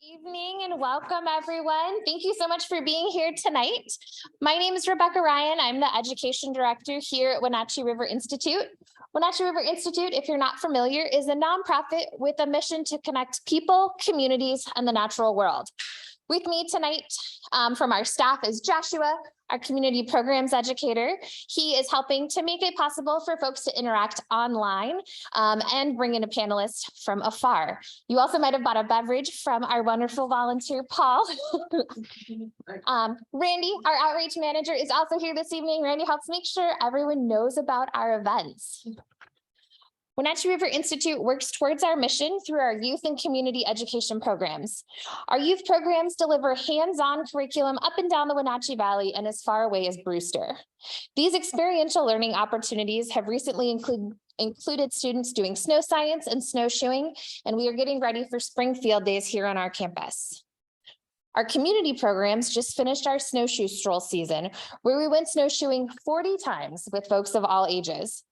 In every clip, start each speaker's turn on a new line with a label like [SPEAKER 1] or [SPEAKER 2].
[SPEAKER 1] Evening and welcome everyone. Thank you so much for being here tonight. My name is Rebecca Ryan. I'm the Education Director here at Wenatchee River Institute. Wenatchee River Institute, if you're not familiar, is a nonprofit with a mission to connect people, communities, and the natural world. With me tonight from our staff is Joshua, our community programs educator. He is helping to make it possible for folks to interact online and bring in a panelist from afar. You also might have bought a beverage from our wonderful volunteer, Paul. Randy, our outreach manager, is also here this evening. Randy helps make sure everyone knows about our events. Wenatchee River Institute works towards our mission through our youth and community education programs. Our youth programs deliver hands-on curriculum up and down the Wenatchee Valley and as far away as Brewster. These experiential learning opportunities have recently included students doing snow science and snowshoeing, and we are getting ready for spring field days here on our campus. Our community programs just finished our snowshoe stroll season, where we went snowshoeing 40 times with folks of all ages.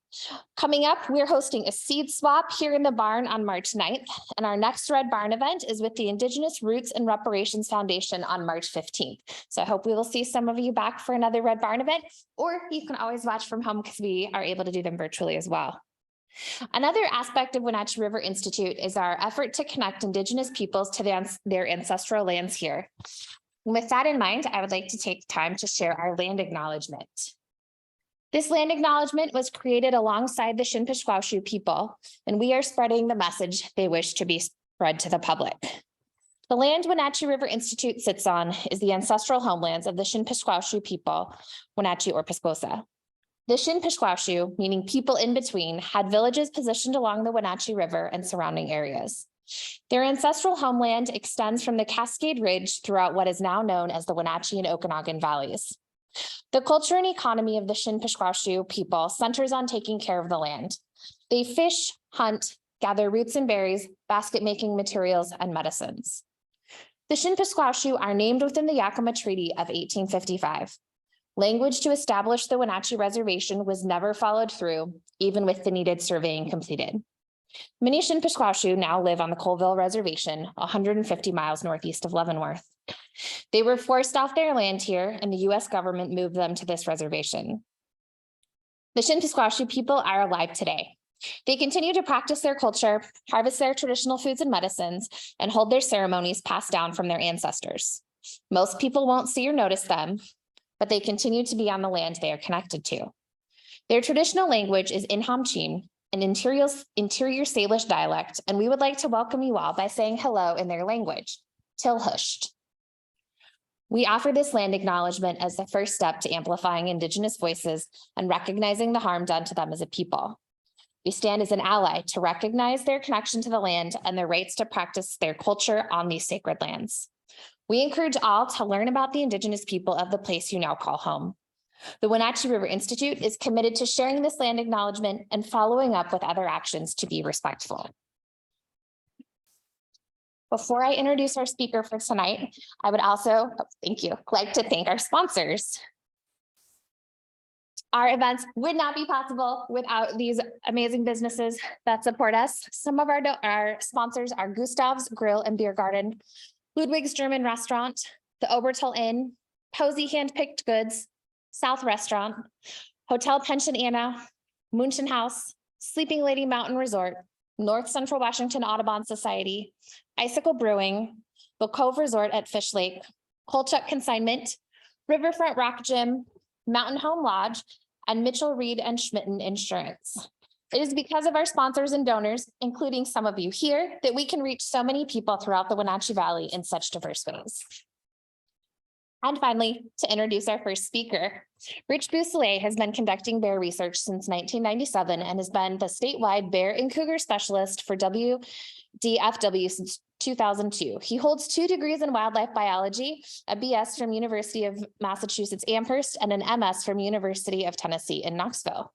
[SPEAKER 1] Coming up, we're hosting a seed swap here in the barn on March 9th, and our next Red Barn event is with the Indigenous Roots and Reparations Foundation on March 15th. So I hope we will see some of you back for another Red Barn event, or you can always watch from home because we are able to do them virtually as well. Another aspect of Wenatchee River Institute is our effort to connect Indigenous peoples to their ancestral lands here. With that in mind, I would like to take time to share our land acknowledgement. This land acknowledgement was created alongside the Shin-Pashkwashu people, and we are spreading the message they wish to be spread to the public. The land Wenatchee River Institute sits on is the ancestral homelands of the Shin-Pashkwashu people, Wenatchee or Pascosa. The Shin-Pashkwashu, meaning people in between, had villages positioned along the Wenatchee River and surrounding areas. Their ancestral homeland extends from the Cascade Ridge throughout what is now known as the Wenatchee and Okanagan valleys. The culture and economy of the Shin-Pashkwashu people centers on taking care of the land. They fish, hunt, gather roots and berries, basket-making materials, and medicines. The Shin-Pashkwashu are named within the Yakima Treaty of 1855. Language to establish the Wenatchee Reservation was never followed through, even with the needed surveying completed. Many Shin-Pashkwashu now live on the Colville Reservation, 150 miles northeast of Leavenworth. They were forced off their land here, and the U.S. government moved them to this reservation. The Shin-Pashkwashu people are alive today. They continue to practice their culture, harvest their traditional foods and medicines, and hold their ceremonies passed down from their ancestors. Most people won't see or notice them, but they continue to be on the land they are connected to. Their traditional language is In-Ham-Chin, an interior Salish dialect, and we would like to welcome you all by saying hello in their language, Tilhusht. We offer this land acknowledgement as the first step to amplifying Indigenous voices and recognizing the harm done to them as a people. We stand as an ally to recognize their connection to the land and their rights to practice their culture on these sacred lands. We encourage all to learn about the Indigenous people of the place you now call home. The Wenatchee River Institute is committed to sharing this land acknowledgement and following up with other actions to be respectful. Before I introduce our speaker for tonight, I would also, like to thank our sponsors. Our events would not be possible without these amazing businesses that support us. Some of our sponsors are Gustav's Grill and Beer Garden, Ludwig's German Restaurant, the Obertal Inn, Posey Handpicked Goods, South Restaurant, Hotel Pension Anna, Munchen House, Sleeping Lady Mountain Resort, North Central Washington Audubon Society, Icicle Brewing, the Cove Resort at Fish Lake, Kolchuk Consignment, Riverfront Rock Gym, Mountain Home Lodge, and Mitchell Reed and Schmitten Insurance. It is because of our sponsors and donors, including some of you here, that we can reach so many people throughout the Wenatchee Valley in such diverse ways. And finally, to introduce our first speaker, Rich Beausoleil has been conducting bear research since 1997 and has been the statewide Bear and Cougar Specialist for WDFW since 2002. He holds 2 degrees in wildlife biology, a BS from University of Massachusetts Amherst, and an MS from University of Tennessee in Knoxville.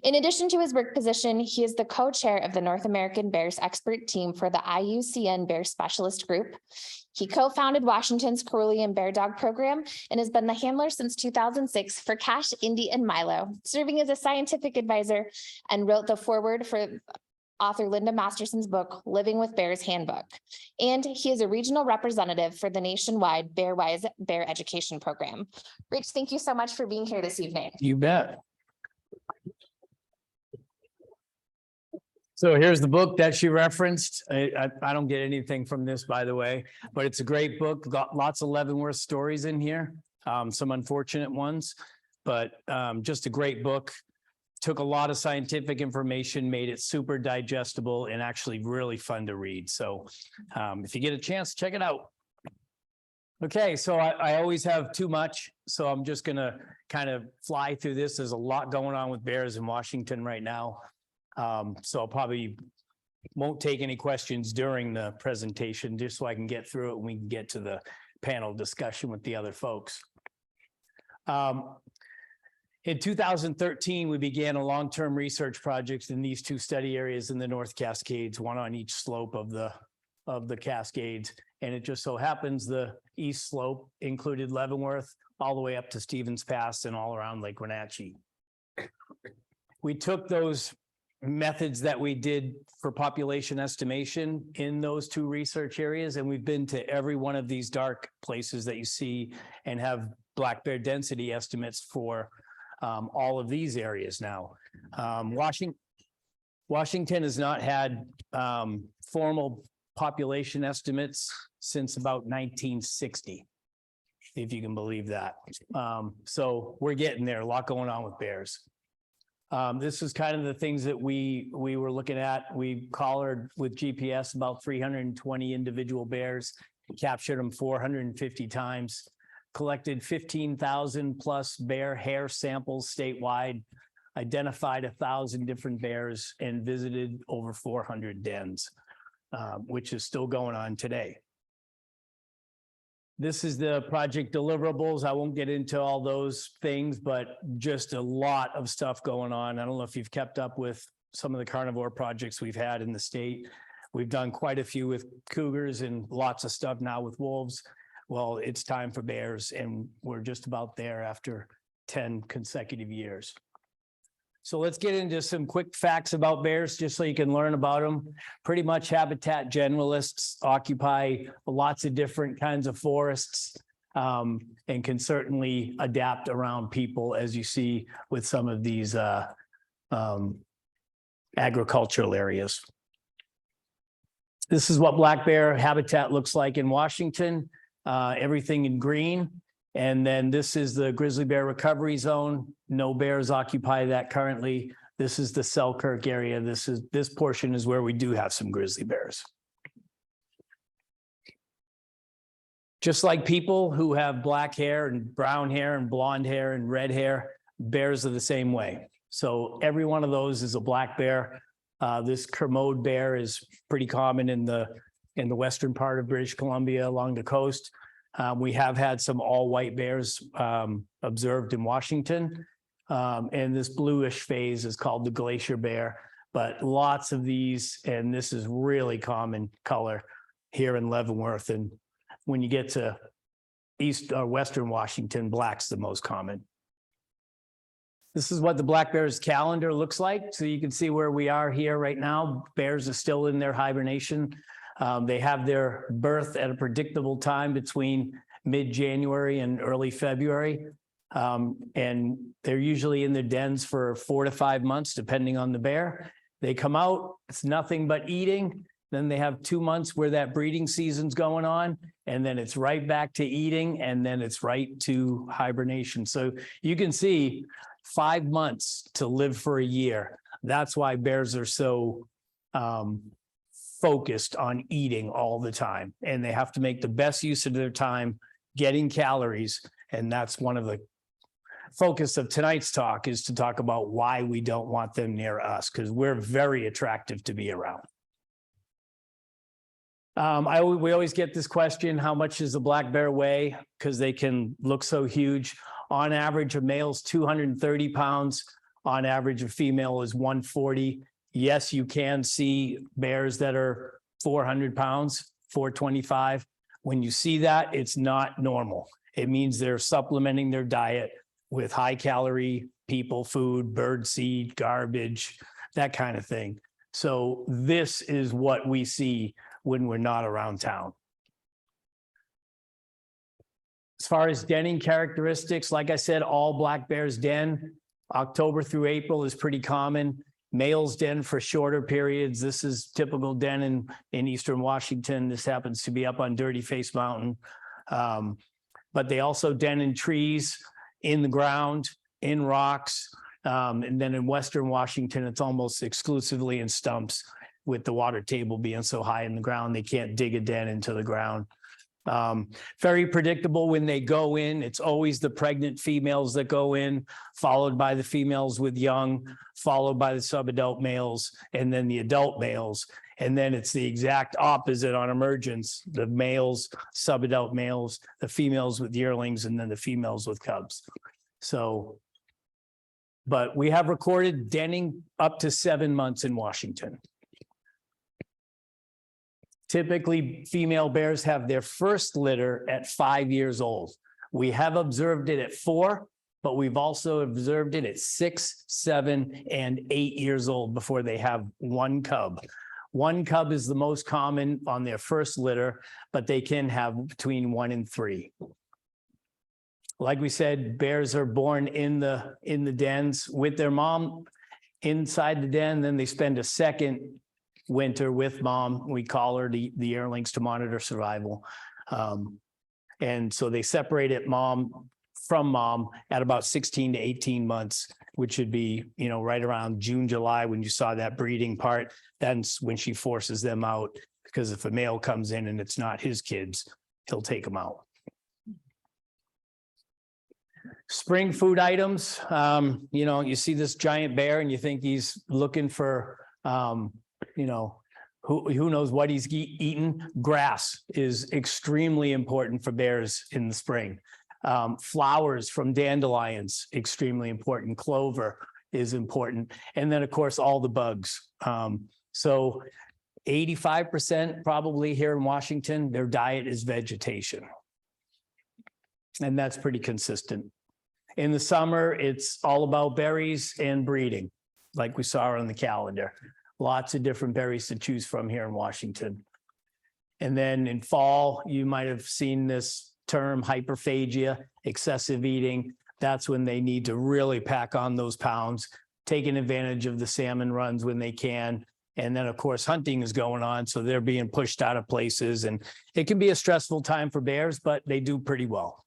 [SPEAKER 1] In addition to his work position, he is the co-chair of the North American Bears expert team for the IUCN Bear Specialist Group. He co-founded Washington's Carillion Bear Dog Program and has been the handler since 2006 for Cash, Indy, and Milo, serving as a scientific advisor, and wrote the foreword for author Linda Masterson's book, Living with Bears Handbook. And he is a regional representative for the nationwide Bear-Wise Bear Education Program. Rich, thank you so much for being here this evening.
[SPEAKER 2] You bet. So here's the book that she referenced. I don't get anything from this, by the way, but it's a great book. Got lots of Leavenworth stories in here, some unfortunate ones, but just a great book. Took a lot of scientific information, made it super digestible and actually really fun to read. So if you get a chance, check it out. Okay, so I always have too much, so I'm just gonna kind of fly through this. There's a lot going on with bears in Washington right now. So I'll probably won't take any questions during the presentation, just so I can get through it and we can get to the panel discussion with the other folks. In 2013, we began a long-term research project in these two study areas in the North Cascades, one on each slope of the Cascades. And it just so happens the east slope included Leavenworth all the way up to Stevens Pass and all around Lake Wenatchee. We took those methods that we did for population estimation in those two research areas, and we've been to every one of these dark places that you see and have black bear density estimates for all of these areas now. Washington has not had formal population estimates since about 1960, if you can believe that. So we're getting there, a lot going on with bears. This is kind of the things that we were looking at. We collared with GPS about 320 individual bears, captured them 450 times, collected 15,000 plus bear hair samples statewide, identified 1,000 different bears, and visited over 400 dens, which is still going on today. This is the project deliverables. I won't get into all those things, but just a lot of stuff going on. I don't know if you've kept up with some of the carnivore projects we've had in the state. We've done quite a few with cougars and lots of stuff now with wolves. Well, it's time for bears, and we're just about there after 10 consecutive years. So let's get into some quick facts about bears, just so you can learn about them. Pretty much habitat generalists, occupy lots of different kinds of forests, and can certainly adapt around people, as you see with some of these agricultural areas. This is what black bear habitat looks like in Washington, everything in green. And then this is the grizzly bear recovery zone. No bears occupy that currently. This is the Selkirk area. This portion is where we do have some grizzly bears. Just like people who have black hair and brown hair and blonde hair and red hair, bears are the same way. So every one of those is a black bear. This Kermode bear is pretty common in the western part of British Columbia along the coast. We have had some all-white bears observed in Washington, and this bluish phase is called the glacier bear, but lots of these, and this is really common color here in Leavenworth. And when you get to east or western Washington, black's the most common. This is what the black bear's calendar looks like. So you can see where we are here right now. Bears are still in their hibernation. They have their birth at a predictable time between mid-January and early February. And they're usually in their dens for 4 to 5 months, depending on the bear. They come out, it's nothing but eating. Then they have 2 months where that breeding season's going on, and then it's right back to eating, and then it's right to hibernation. So you can see 5 months to live for a year. That's why bears are so focused on eating all the time, and they have to make the best use of their time getting calories. And that's one of the focus of tonight's talk, is to talk about why we don't want them near us, because we're very attractive to be around. We always get this question: how much does a black bear weigh? Because they can look so huge. On average, a male's 230 pounds. On average, a female is 140. Yes, you can see bears that are 400 pounds, 425. When you see that, it's not normal. It means they're supplementing their diet with high calorie people food, bird seed, garbage, that kind of thing. So this is what we see when we're not around town. As far as denning characteristics, like I said, all black bears den. October through April is pretty common. Males den for shorter periods. This is typical den in Eastern Washington. This happens to be up on Dirty Face Mountain. But they also den in trees, in the ground, in rocks. And then in Western Washington, it's almost exclusively in stumps, with the water table being so high in the ground, they can't dig a den into the ground. Very predictable when they go in. It's always the pregnant females that go in, followed by the females with young, followed by the subadult males, and then the adult males. And then it's the exact opposite on emergence: the males, subadult males, the females with yearlings, and then the females with cubs. So, but we have recorded denning up to 7 months in Washington. Typically, female bears have their first litter at 5 years old. We have observed it at 4, but we've also observed it at 6, 7, and 8 years old before they have one cub. One cub is the most common on their first litter, but they can have between 1 and 3. Like we said, bears are born in the dens with their mom inside the den. Then they spend a second winter with mom. We call her the yearlings to monitor survival. And so they separate it from mom at about 16 to 18 months, which should be, right around June, July, when you saw that breeding part. That's when she forces them out, because if a male comes in and it's not his kids, he'll take them out. Spring food items. You see this giant bear and you think he's looking for, who knows what he's eating. Grass is extremely important for bears in the spring. Flowers from dandelions, extremely important. Clover is important. And then, of course, all the bugs. So 85% probably here in Washington, their diet is vegetation. And that's pretty consistent. In the summer, it's all about berries and breeding, like we saw on the calendar. Lots of different berries to choose from here in Washington. And then in fall, you might have seen this term, hyperphagia, excessive eating. That's when they need to really pack on those pounds, taking advantage of the salmon runs when they can. And then, of course, hunting is going on, so they're being pushed out of places. And it can be a stressful time for bears, but they do pretty well.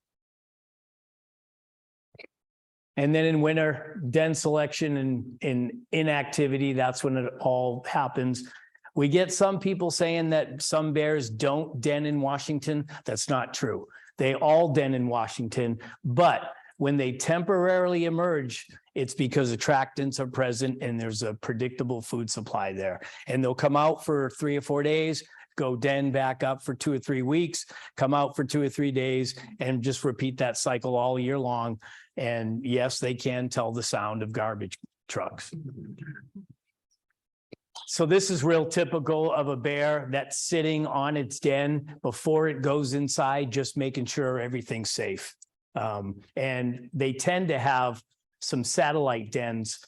[SPEAKER 2] And then in winter, den selection and inactivity, that's when it all happens. We get some people saying that some bears don't den in Washington. That's not true. They all den in Washington, but when they temporarily emerge, it's because attractants are present and there's a predictable food supply there. And they'll come out for 3 or 4 days, go den back up for 2 or 3 weeks, come out for 2 or 3 days, and just repeat that cycle all year long. And yes, they can tell the sound of garbage trucks. So this is real typical of a bear that's sitting on its den before it goes inside, just making sure everything's safe. And they tend to have some satellite dens,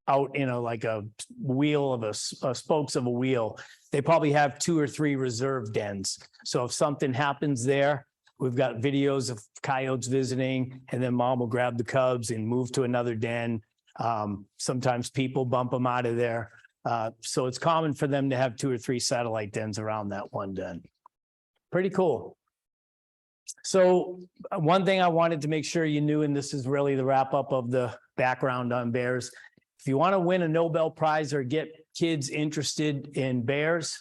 [SPEAKER 2] out in like a wheel of a spokes of a wheel. They probably have 2 or 3 reserve dens. So if something happens there, we've got videos of coyotes visiting, and then mom will grab the cubs and move to another den. Sometimes people bump them out of there. So it's common for them to have 2 or 3 satellite dens around that one den. Pretty cool. So one thing I wanted to make sure you knew, and this is really the wrap up of the background on bears. If you want to win a Nobel Prize or get kids interested in bears,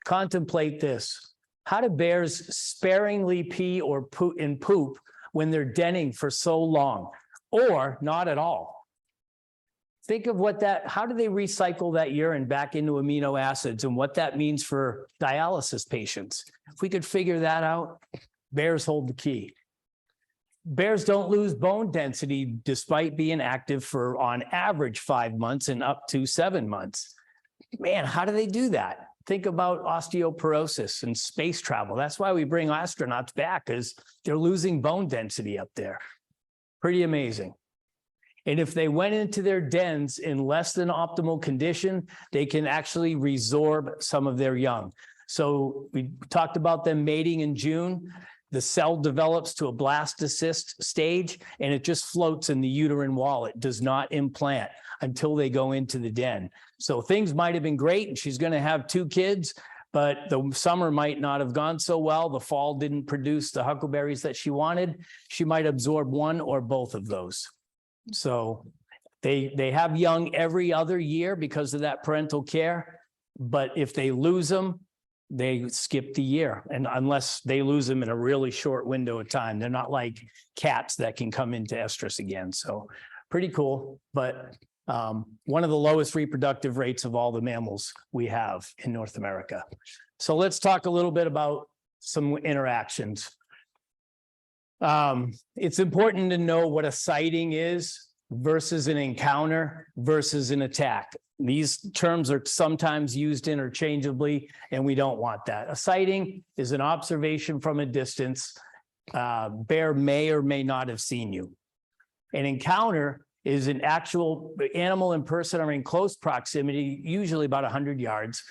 [SPEAKER 2] contemplate this. How do bears sparingly pee or poop when they're denning for so long, or not at all? Think of how do they recycle that urine back into amino acids and what that means for dialysis patients? If we could figure that out, bears hold the key. Bears don't lose bone density despite being active for, on average, 5 months and up to 7 months. Man, how do they do that? Think about osteoporosis and space travel. That's why we bring astronauts back, because they're losing bone density up there. Pretty amazing. And if they went into their dens in less than optimal condition, they can actually resorb some of their young. So we talked about them mating in June. The cell develops to a blastocyst stage, and it just floats in the uterine wall. It does not implant until they go into the den. So things might have been great, and she's going to have 2 kids, but the summer might not have gone so well. The fall didn't produce the huckleberries that she wanted. She might absorb one or both of those. So they have young every other year because of that parental care. But if they lose them, they skip the year. And unless they lose them in a really short window of time, they're not like cats that can come into estrus again. So pretty cool. But one of the lowest reproductive rates of all the mammals we have in North America. So let's talk a little bit about some interactions. It's important to know what a sighting is versus an encounter versus an attack. These terms are sometimes used interchangeably, and we don't want that. A sighting is an observation from a distance. Bear may or may not have seen you. An encounter is an actual animal and person are in close proximity, usually about 100 yards,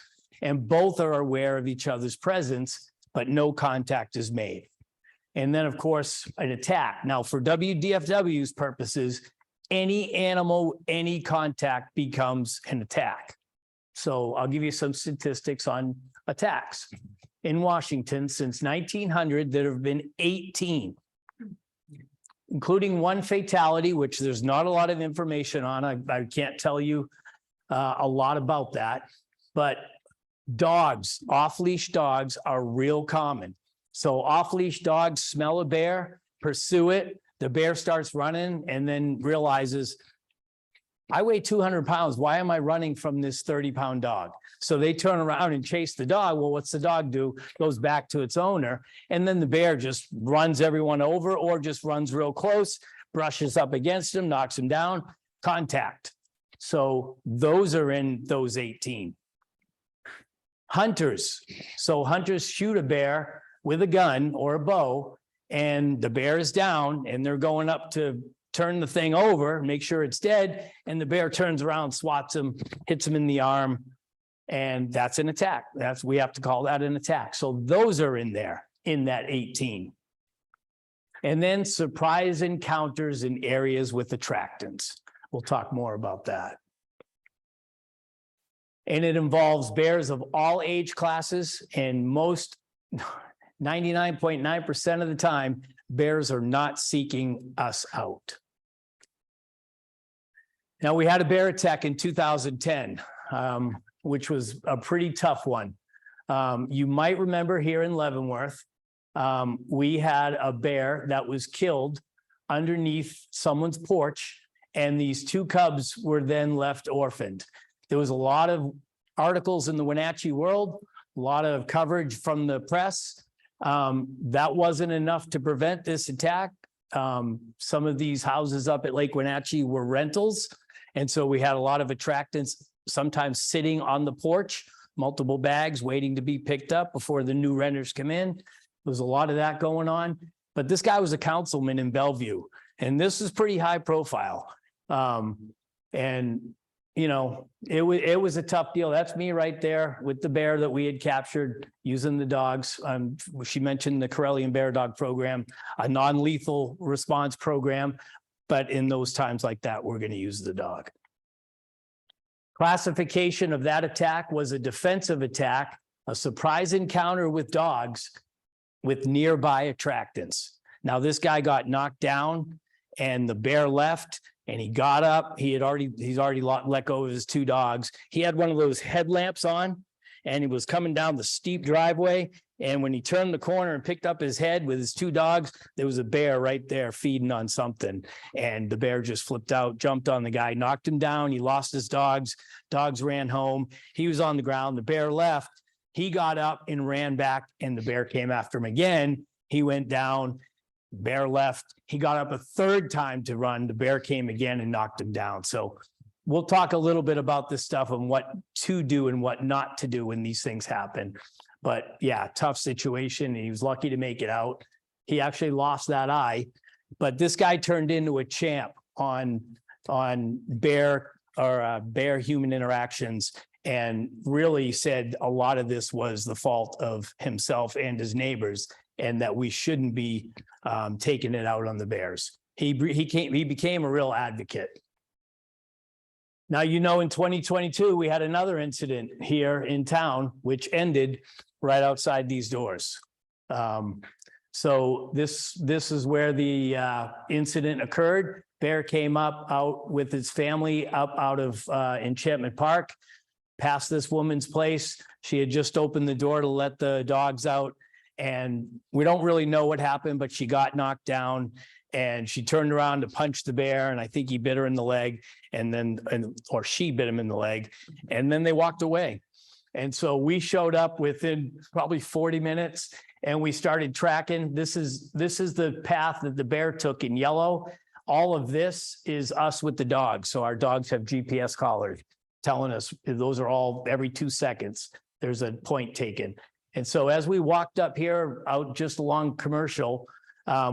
[SPEAKER 2] and both are aware of each other's presence, but no contact is made. And then, of course, an attack. Now, for WDFW's purposes, any animal, any contact becomes an attack. So I'll give you some statistics on attacks. In Washington, since 1900, there have been 18, including 1 fatality, which there's not a lot of information on. I can't tell you a lot about that. But dogs, off-leash dogs are real common. So off-leash dogs smell a bear, pursue it. The bear starts running and then realizes, I weigh 200 pounds. Why am I running from this 30-pound dog? So they turn around and chase the dog. Well, what's the dog do? Goes back to its owner. And then the bear just runs everyone over or just runs real close, brushes up against him, knocks him down, contact. So those are in those 18. Hunters. So hunters shoot a bear with a gun or a bow, and the bear is down, and they're going up to turn the thing over, make sure it's dead, and the bear turns around, swats him, hits him in the arm, and that's an attack. We have to call that an attack. So those are in there, in that 18. And then surprise encounters in areas with attractants. We'll talk more about that. And it involves bears of all age classes, and most 99.9% of the time, bears are not seeking us out. Now, we had a bear attack in 2010, which was a pretty tough one. You might remember here in Leavenworth, we had a bear that was killed underneath someone's porch, and these 2 cubs were then left orphaned. There was a lot of articles in the Wenatchee World, a lot of coverage from the press. That wasn't enough to prevent this attack. Some of these houses up at Lake Wenatchee were rentals. And so we had a lot of attractants sometimes sitting on the porch, multiple bags waiting to be picked up before the new renters come in. There was a lot of that going on. But this guy was a councilman in Bellevue, and this is pretty high profile. And you know, it was a tough deal. That's me right there with the bear that we had captured using the dogs. She mentioned the Karelian Bear Dog Program, a non-lethal response program, but in those times like that, we're going to use the dog. Classification of that attack was a defensive attack, a surprise encounter with dogs with nearby attractants. Now, this guy got knocked down and the bear left. And he got up, he's already let go of his 2 dogs. He had one of those headlamps on, and he was coming down the steep driveway. And when he turned the corner and picked up his head with his 2 dogs, there was a bear right there feeding on something. And the bear just flipped out, jumped on the guy, knocked him down. He lost his dogs. Dogs ran home. He was on the ground. The bear left. He got up and ran back, and the bear came after him again. He went down. Bear left. He got up a 3rd time to run. The bear came again and knocked him down. So we'll talk a little bit about this stuff and what to do and what not to do when these things happen. But yeah, tough situation. He was lucky to make it out. He actually lost that eye, but this guy turned into a champ on bear human interactions, and really said a lot of this was the fault of himself and his neighbors, and that we shouldn't be taking it out on the bears. He became a real advocate. Now, you know, in 2022, we had another incident here in town, which ended right outside these doors. So this is where the incident occurred. Bear came out with his family out of Enchantment Park, past this woman's place. She had just opened the door to let the dogs out, and we don't really know what happened, but she got knocked down, and she turned around to punch the bear, and I think he bit her in the leg, or she bit him in the leg, and then they walked away. And so we showed up within probably 40 minutes, and we started tracking. This is the path that the bear took in yellow. All of this is us with the dogs. So our dogs have GPS collars telling us those are all every 2 seconds. There's a point taken. And so as we walked up here out just along Commercial,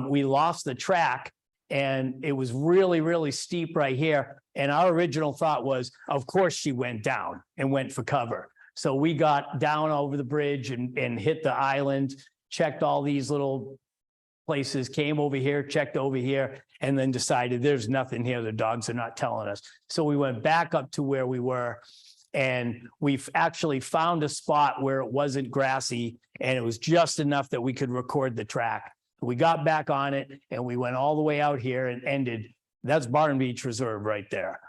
[SPEAKER 2] we lost the track, and it was really, really steep right here. And our original thought was, of course, she went down and went for cover. So we got down over the bridge and hit the island, checked all these little places, came over here, checked over here, and then decided there's nothing here. The dogs are not telling us. So we went back up to where we were, and we've actually found a spot where it wasn't grassy, and it was just enough that we could record the track. We got back on it, and we went all the way out here and ended. That's Barn Beach Reserve right there.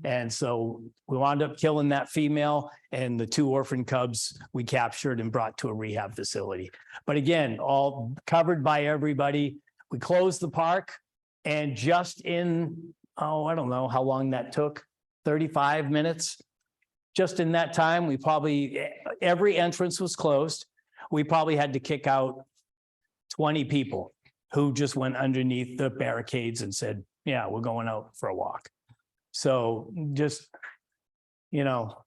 [SPEAKER 2] And so we wound up killing that female, and the 2 orphan cubs we captured and brought to a rehab facility. But again, all covered by everybody. We closed the park, and just in, I don't know how long that took, 35 minutes. Just in that time, every entrance was closed. We probably had to kick out 20 people who just went underneath the barricades and said, yeah, we're going out for a walk. So just, you know,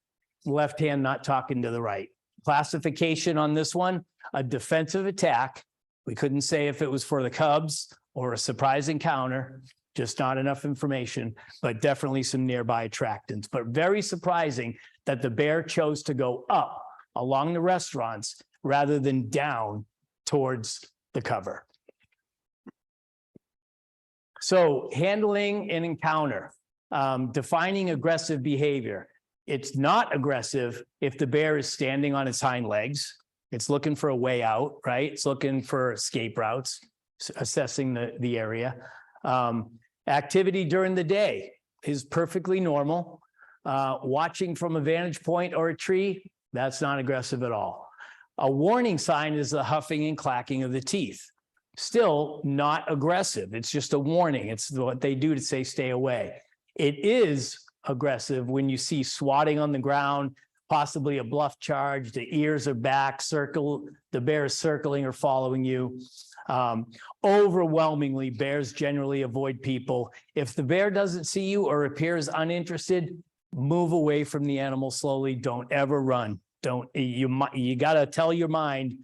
[SPEAKER 2] left hand not talking to the right. Classification on this one, a defensive attack. We couldn't say if it was for the cubs or a surprise encounter, just not enough information, but definitely some nearby attractants. But very surprising that the bear chose to go up along the restaurants rather than down towards the cover. So handling an encounter, defining aggressive behavior. It's not aggressive if the bear is standing on its hind legs. It's looking for a way out, right? It's looking for escape routes, assessing the area. Activity during the day is perfectly normal. Watching from a vantage point or a tree, that's not aggressive at all. A warning sign is the huffing and clacking of the teeth. Still not aggressive. It's just a warning. It's what they do to say, stay away. It is aggressive when you see swatting on the ground, possibly a bluff charge, the ears are back, the bear is circling or following you. Overwhelmingly, bears generally avoid people. If the bear doesn't see you or appears uninterested, move away from the animal slowly. Don't ever run. You got to tell your mind,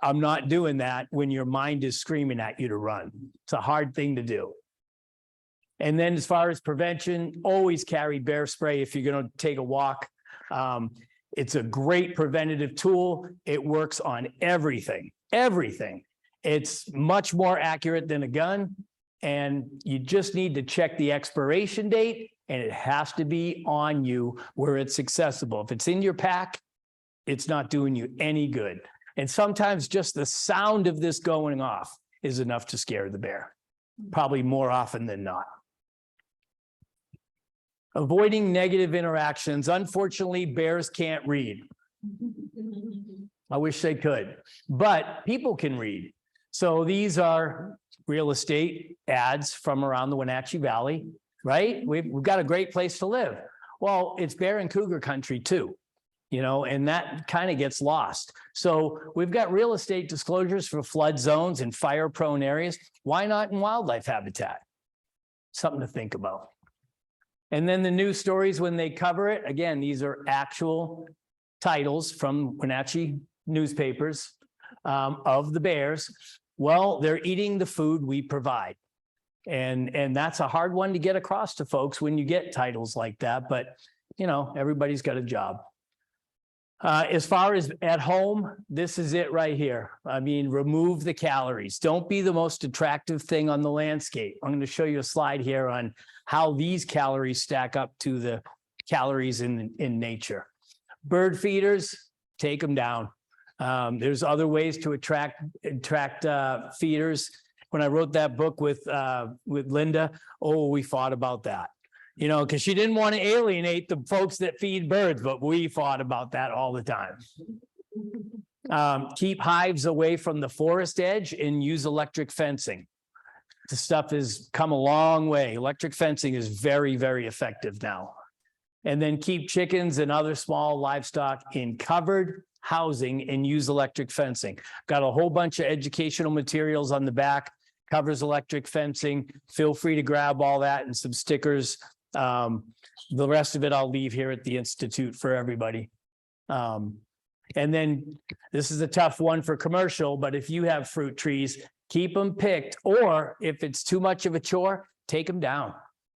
[SPEAKER 2] I'm not doing that, when your mind is screaming at you to run. It's a hard thing to do. And then as far as prevention, always carry bear spray if you're going to take a walk. It's a great preventative tool. It works on everything. It's much more accurate than a gun. And you just need to check the expiration date, and it has to be on you where it's accessible. If it's in your pack, it's not doing you any good. And sometimes just the sound of this going off is enough to scare the bear, probably more often than not. Avoiding negative interactions. Unfortunately, bears can't read. I wish they could, but people can read. So these are real estate ads from around the Wenatchee Valley, right? We've got a great place to live. Well, it's bear and cougar country too, you know, and that kind of gets lost. So we've got real estate disclosures for flood zones and fire-prone areas. Why not in wildlife habitat? Something to think about. And then the news stories when they cover it, again, these are actual titles from Wenatchee newspapers of the bears. Well, they're eating the food we provide. And that's a hard one to get across to folks when you get titles like that, but you know, everybody's got a job. As far as at home, this is it right here. I mean, remove the calories. Don't be the most attractive thing on the landscape. I'm going to show you a slide here on how these calories stack up to the calories in nature. Bird feeders, take them down. There's other ways to attract feeders. When I wrote that book with Linda, oh, we fought about that. You know, because she didn't want to alienate the folks that feed birds, but we fought about that all the time. Keep hives away from the forest edge and use electric fencing. The stuff has come a long way. Electric fencing is very, very effective now. And then keep chickens and other small livestock in covered housing and use electric fencing. Got a whole bunch of educational materials on the back, covers electric fencing. Feel free to grab all that and some stickers. The rest of it I'll leave here at the Institute for everybody. And then this is a tough one for commercial, but if you have fruit trees, keep them picked, or if it's too much of a chore, take them down.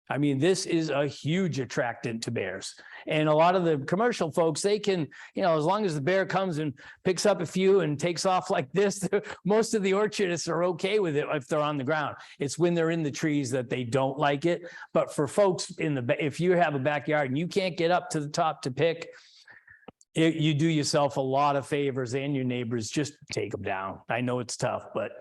[SPEAKER 2] I mean, this is a huge attractant to bears. And a lot of the commercial folks, they can, you know, as long as the bear comes and picks up a few and takes off like this, most of the orchardists are okay with it if they're on the ground. It's when they're in the trees that they don't like it. But for folks if you have a backyard and you can't get up to the top to pick, you do yourself a lot of favors and your neighbors. Just take them down. I know it's tough, but.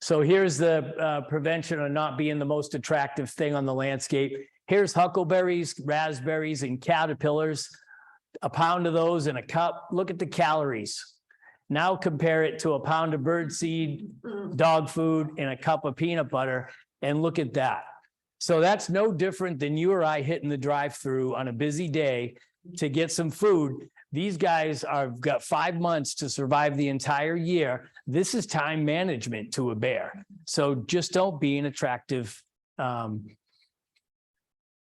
[SPEAKER 2] So here's the prevention of not being the most attractive thing on the landscape. Here's huckleberries, raspberries, and caterpillars. A pound of those in a cup. Look at the calories. Now compare it to a pound of birdseed, dog food, and a cup of peanut butter, and look at that. So that's no different than you or I hitting the drive-through on a busy day to get some food. These guys have got 5 months to survive the entire year. This is time management to a bear. So just don't be an attractive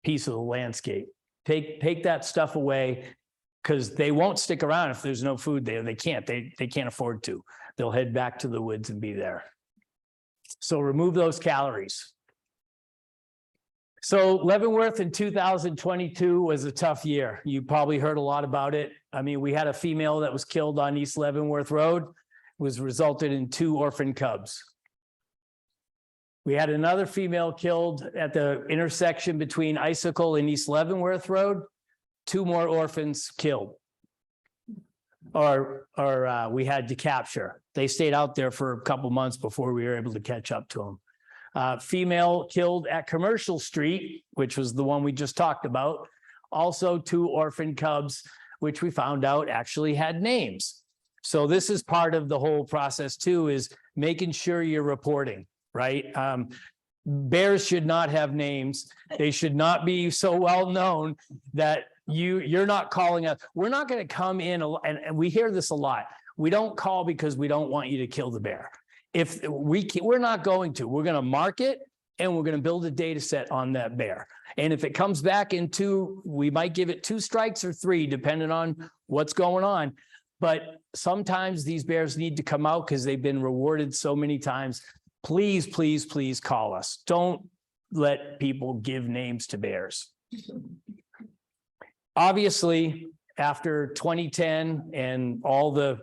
[SPEAKER 2] piece of the landscape. Take that stuff away, because they won't stick around if there's no food there. They can't. They can't afford to. They'll head back to the woods and be there. So remove those calories. So Leavenworth in 2022 was a tough year. You probably heard a lot about it. I mean, we had a female that was killed on East Leavenworth Road, was resulted in 2 orphan cubs. We had another female killed at the intersection between Icicle and East Leavenworth Road, 2 more orphans killed. Or we had to capture. They stayed out there for a couple months before we were able to catch up to them. Female killed at Commercial Street, which was the one we just talked about. Also 2 orphan cubs, which we found out actually had names. So this is part of the whole process too, is making sure you're reporting, right? Bears should not have names. They should not be so well known that you're not calling us. We're not going to come in, and we hear this a lot. We don't call because we don't want you to kill the bear. If we're not going to, we're going to mark it and we're going to build a data set on that bear. And if it comes back in 2, we might give it 2 strikes or 3, depending on what's going on. But sometimes these bears need to come out because they've been rewarded so many times. Please, please, please call us. Don't let people give names to bears. Obviously, after 2010 and all the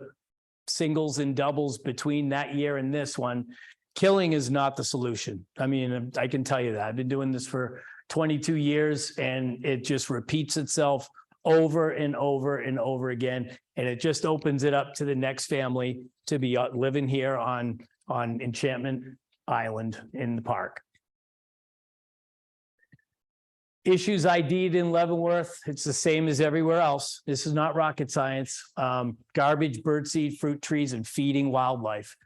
[SPEAKER 2] singles and doubles between that year and this one, killing is not the solution. I mean, I can tell you that. I've been doing this for 22 years and it just repeats itself over and over and over again. And it just opens it up to the next family to be living here on Enchantment Island in the park. Issues ID'd in Leavenworth, it's the same as everywhere else. This is not rocket science. Garbage, birdseed, fruit trees, and feeding wildlife.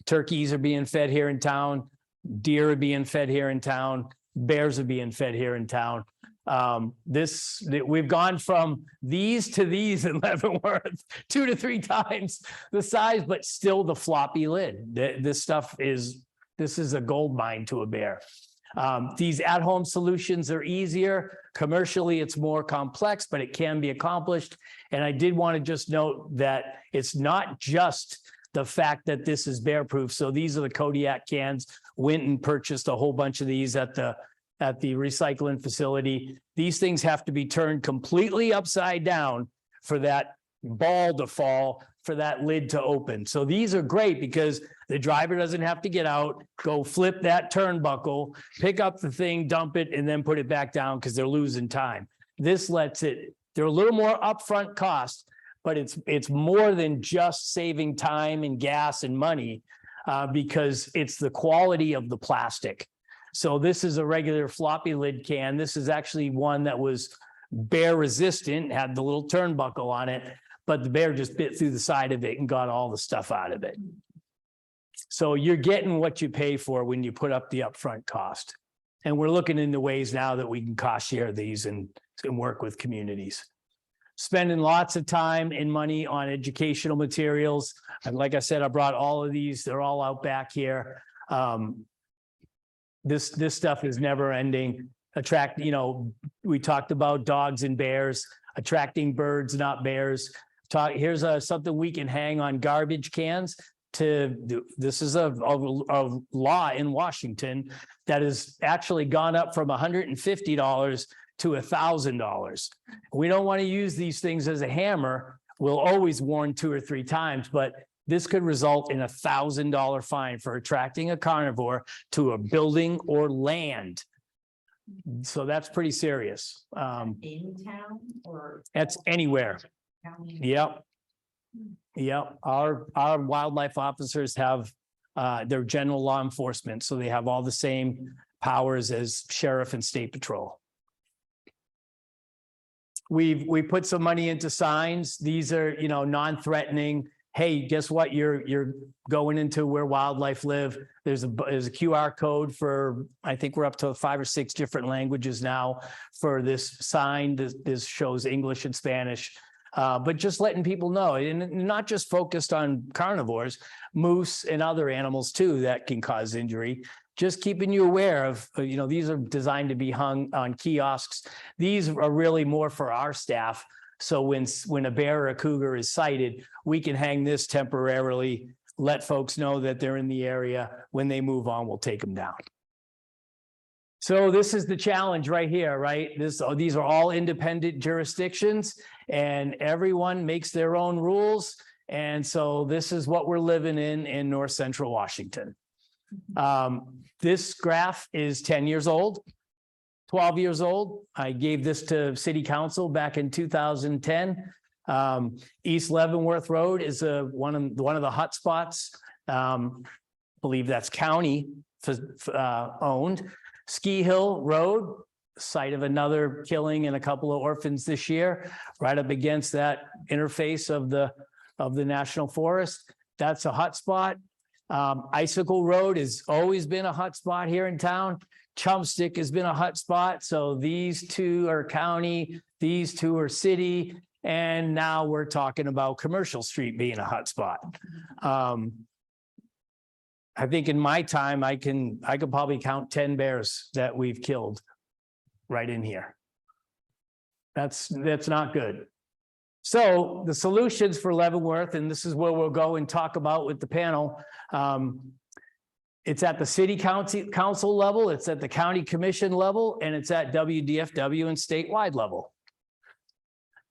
[SPEAKER 2] Turkeys are being fed here in town. Deer are being fed here in town. Bears are being fed here in town. We've gone from these to these in Leavenworth 2 to 3 times the size, but still the floppy lid. This is a gold mine to a bear. These at-home solutions are easier. Commercially, it's more complex, but it can be accomplished. And I did want to just note that it's not just the fact that this is bear proof. So these are the Kodiak cans. Went and purchased a whole bunch of these at the recycling facility. These things have to be turned completely upside down for that ball to fall, for that lid to open. So these are great because the driver doesn't have to get out, go flip that turnbuckle, pick up the thing, dump it, and then put it back down because they're losing time. This lets it, they're a little more upfront cost, but it's more than just saving time and gas and money because it's the quality of the plastic. So this is a regular floppy lid can. This is actually one that was bear resistant, had the little turnbuckle on it, but the bear just bit through the side of it and got all the stuff out of it. So you're getting what you pay for when you put up the upfront cost. And we're looking into ways now that we can cost share these and work with communities. Spending lots of time and money on educational materials. And like I said, I brought all of these. They're all out back here. This stuff is never ending. We talked about dogs and bears, attracting birds, not bears. Here's something we can hang on garbage cans. This is a law in Washington that has actually gone up from $150 to $1,000. We don't want to use these things as a hammer. We'll always warn 2 or 3 times, but this could result in $1,000 fine for attracting a carnivore to a building or land. So that's pretty serious.
[SPEAKER 3] In town or?
[SPEAKER 2] That's anywhere. Yep. Yep. Our wildlife officers have their general law enforcement, so they have all the same powers as sheriff and state patrol. We put some money into signs. These are, non-threatening. Hey, guess what? You're going into where wildlife live. There's a QR code for, I think we're up to 5 or 6 different languages now for this sign. This shows English and Spanish. But just letting people know, and not just focused on carnivores, moose and other animals too that can cause injury. Just keeping you aware of, these are designed to be hung on kiosks. These are really more for our staff. So when a bear or a cougar is sighted, we can hang this temporarily, let folks know that they're in the area. When they move on, we'll take them down. So this is the challenge right here, right? These are all independent jurisdictions and everyone makes their own rules. And so this is what we're living in North Central Washington. This graph is 10 years old, 12 years old. I gave this to City Council back in 2010. East Leavenworth Road is one of the hot spots. Believe that's county owned. Ski Hill Road, site of another killing and a couple of orphans this year, right up against that interface of the National Forest. That's a hot spot. Icicle Road has always been a hot spot here in town. Chumstick has been a hot spot. So these 2 are county, these 2 are city, and now we're talking about Commercial Street being a hot spot. I think in my time, I could probably count 10 bears that we've killed right in here. That's not good. So the solutions for Leavenworth, and this is where we'll go and talk about with the panel. It's at the city council level, it's at the county commission level, and it's at WDFW and statewide level.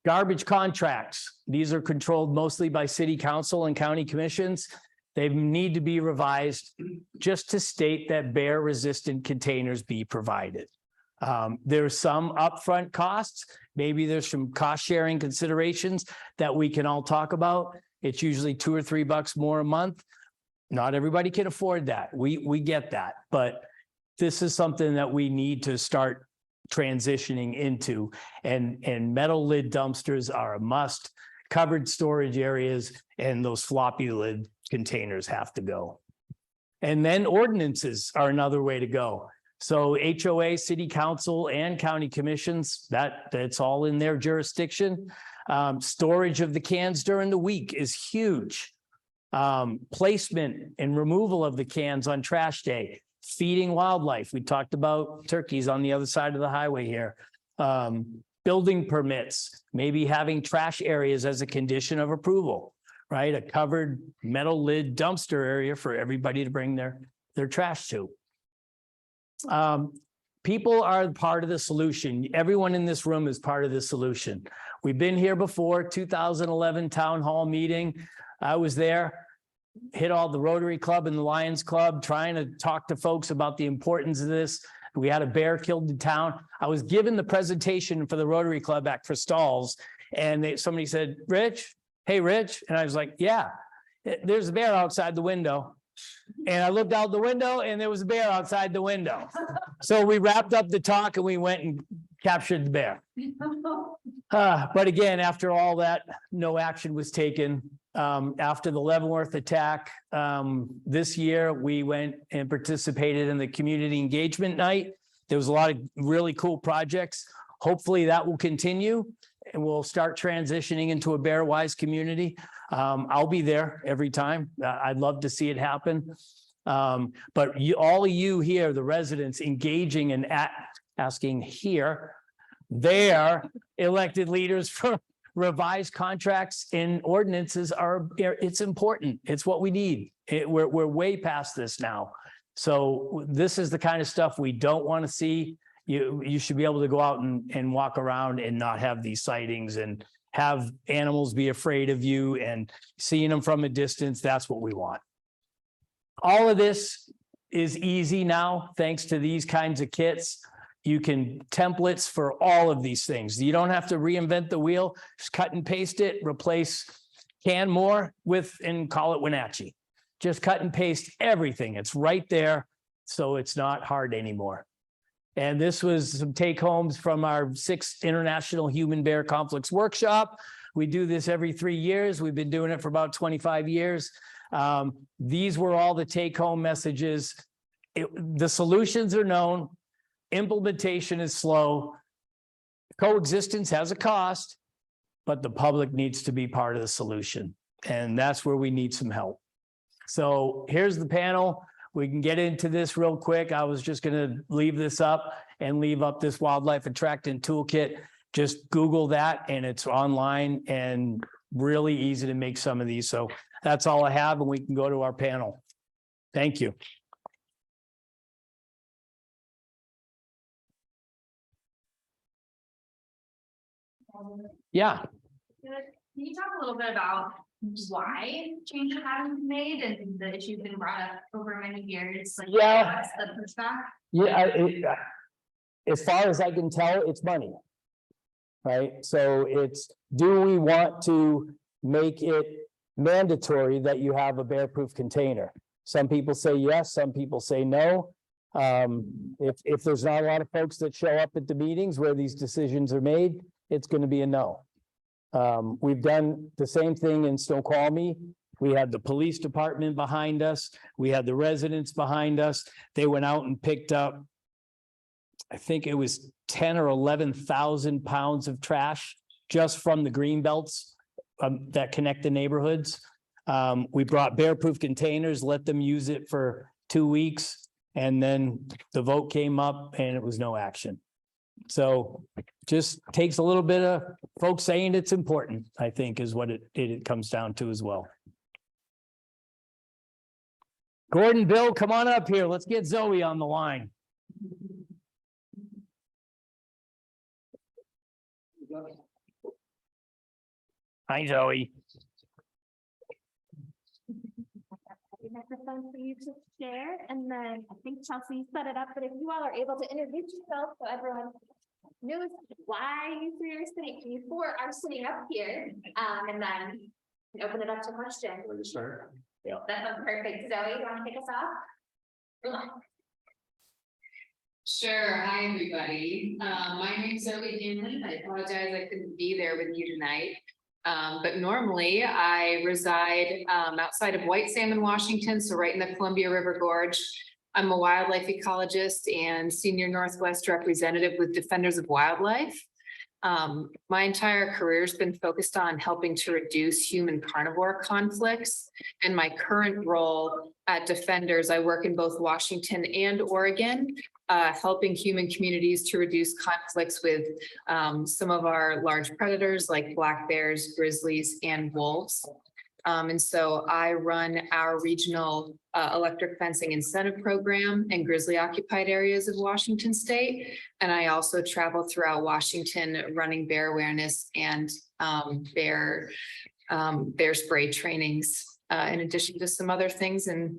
[SPEAKER 2] Garbage contracts. These are controlled mostly by city council and county commissions. They need to be revised just to state that bear resistant containers be provided. There's some upfront costs. Maybe there's some cost sharing considerations that we can all talk about. It's usually $2 or $3 more a month. Not everybody can afford that. We get that, but this is something that we need to start transitioning into, and metal lid dumpsters are a must. Covered storage areas and those floppy lid containers have to go. And then ordinances are another way to go. So HOA, city council, and county commissions, that's all in their jurisdiction. Storage of the cans during the week is huge. Placement and removal of the cans on trash day. Feeding wildlife. We talked about turkeys on the other side of the highway here. Building permits, maybe having trash areas as a condition of approval. right? A covered metal lid dumpster area for everybody to bring their trash to. People are part of the solution. Everyone in this room is part of the solution. We've been here before, 2011 town hall meeting. I was there, hit all the Rotary Club and the Lions Club, trying to talk to folks about the importance of this. We had a bear killed in town. I was given the presentation for the Rotary Club at Cristals, and somebody said, Rich, hey, Rich. And I was like, yeah, there's a bear outside the window. And I looked out the window and there was a bear outside the window. So we wrapped up the talk and we went and captured the bear. But again, after all that, no action was taken. After the Leavenworth attack, this year, we went and participated in the community engagement night. There was a lot of really cool projects. Hopefully that will continue and we'll start transitioning into a bear-wise community. I'll be there every time. I'd love to see it happen. But all of you here, the residents engaging and asking here, their elected leaders for revised contracts and ordinances it's important. It's what we need. We're way past this now. So this is the kind of stuff we don't want to see. You should be able to go out and walk around and not have these sightings and have animals be afraid of you and seeing them from a distance. That's what we want. All of this is easy now, thanks to these kinds of kits. You can templates for all of these things. You don't have to reinvent the wheel. Just cut and paste it, replace Canmore with and call it Wenatchee. Just cut and paste everything. It's right there. So it's not hard anymore. And this was some take homes from our 6th International Human Bear Conflicts Workshop. We do this every 3 years. We've been doing it for about 25 years. These were all the take home messages. The solutions are known. Implementation is slow. Coexistence has a cost, but the public needs to be part of the solution. And that's where we need some help. So here's the panel. We can get into this real quick. I was just going to leave this up and leave up this wildlife attractant toolkit. Just Google that and it's online and really easy to make some of these. So that's all I have, and we can go to our panel. Thank you. Yeah.
[SPEAKER 4] Can you talk a little bit about why changes haven't been made and the issue's been brought up over many years? Like,
[SPEAKER 2] Yeah.
[SPEAKER 4] what's the pushback?
[SPEAKER 2] Yeah, as far as I can tell, it's money. Right? So it's, do we want to make it mandatory that you have a bear-proof container? Some people say yes, some people say no. If there's not a lot of folks that show up at the meetings where these decisions are made, it's going to be a no. We've done the same thing in Snoqualmie. We had the police department behind us. We had the residents behind us. They went out and picked up, I think it was 10 or 11,000 pounds of trash just from the green belts that connect the neighborhoods. We brought bear-proof containers, let them use it for 2 weeks, and then the vote came up and it was no action. So just takes a little bit of folks saying it's important, I think, is what it comes down to as well. Gordon, Bill, come on up here. Let's get Zoe on the line. Hi, Zoe.
[SPEAKER 1] Microphone for you to share, and then I think Chelsea set it up, but if you all are able to introduce yourself so everyone knows why you are sitting up here, and then open it up to questions.
[SPEAKER 5] Where to start?
[SPEAKER 2] Yeah.
[SPEAKER 1] That sounds perfect. Zoe, you want to kick us off?
[SPEAKER 3] Sure. Hi, everybody. My name is Zoë Hanley. I apologize I couldn't be there with you tonight. But normally I reside outside of White Salmon, Washington, so right in the Columbia River Gorge. I'm a wildlife ecologist and senior Northwest representative with Defenders of Wildlife. My entire career has been focused on helping to reduce human carnivore conflicts. And my current role at Defenders, I work in both Washington and Oregon, helping human communities to reduce conflicts with some of our large predators like black bears, grizzlies, and wolves. And so I run our regional electric fencing incentive program in grizzly occupied areas of Washington State. And I also travel throughout Washington running bear awareness and bear spray trainings, in addition to some other things, and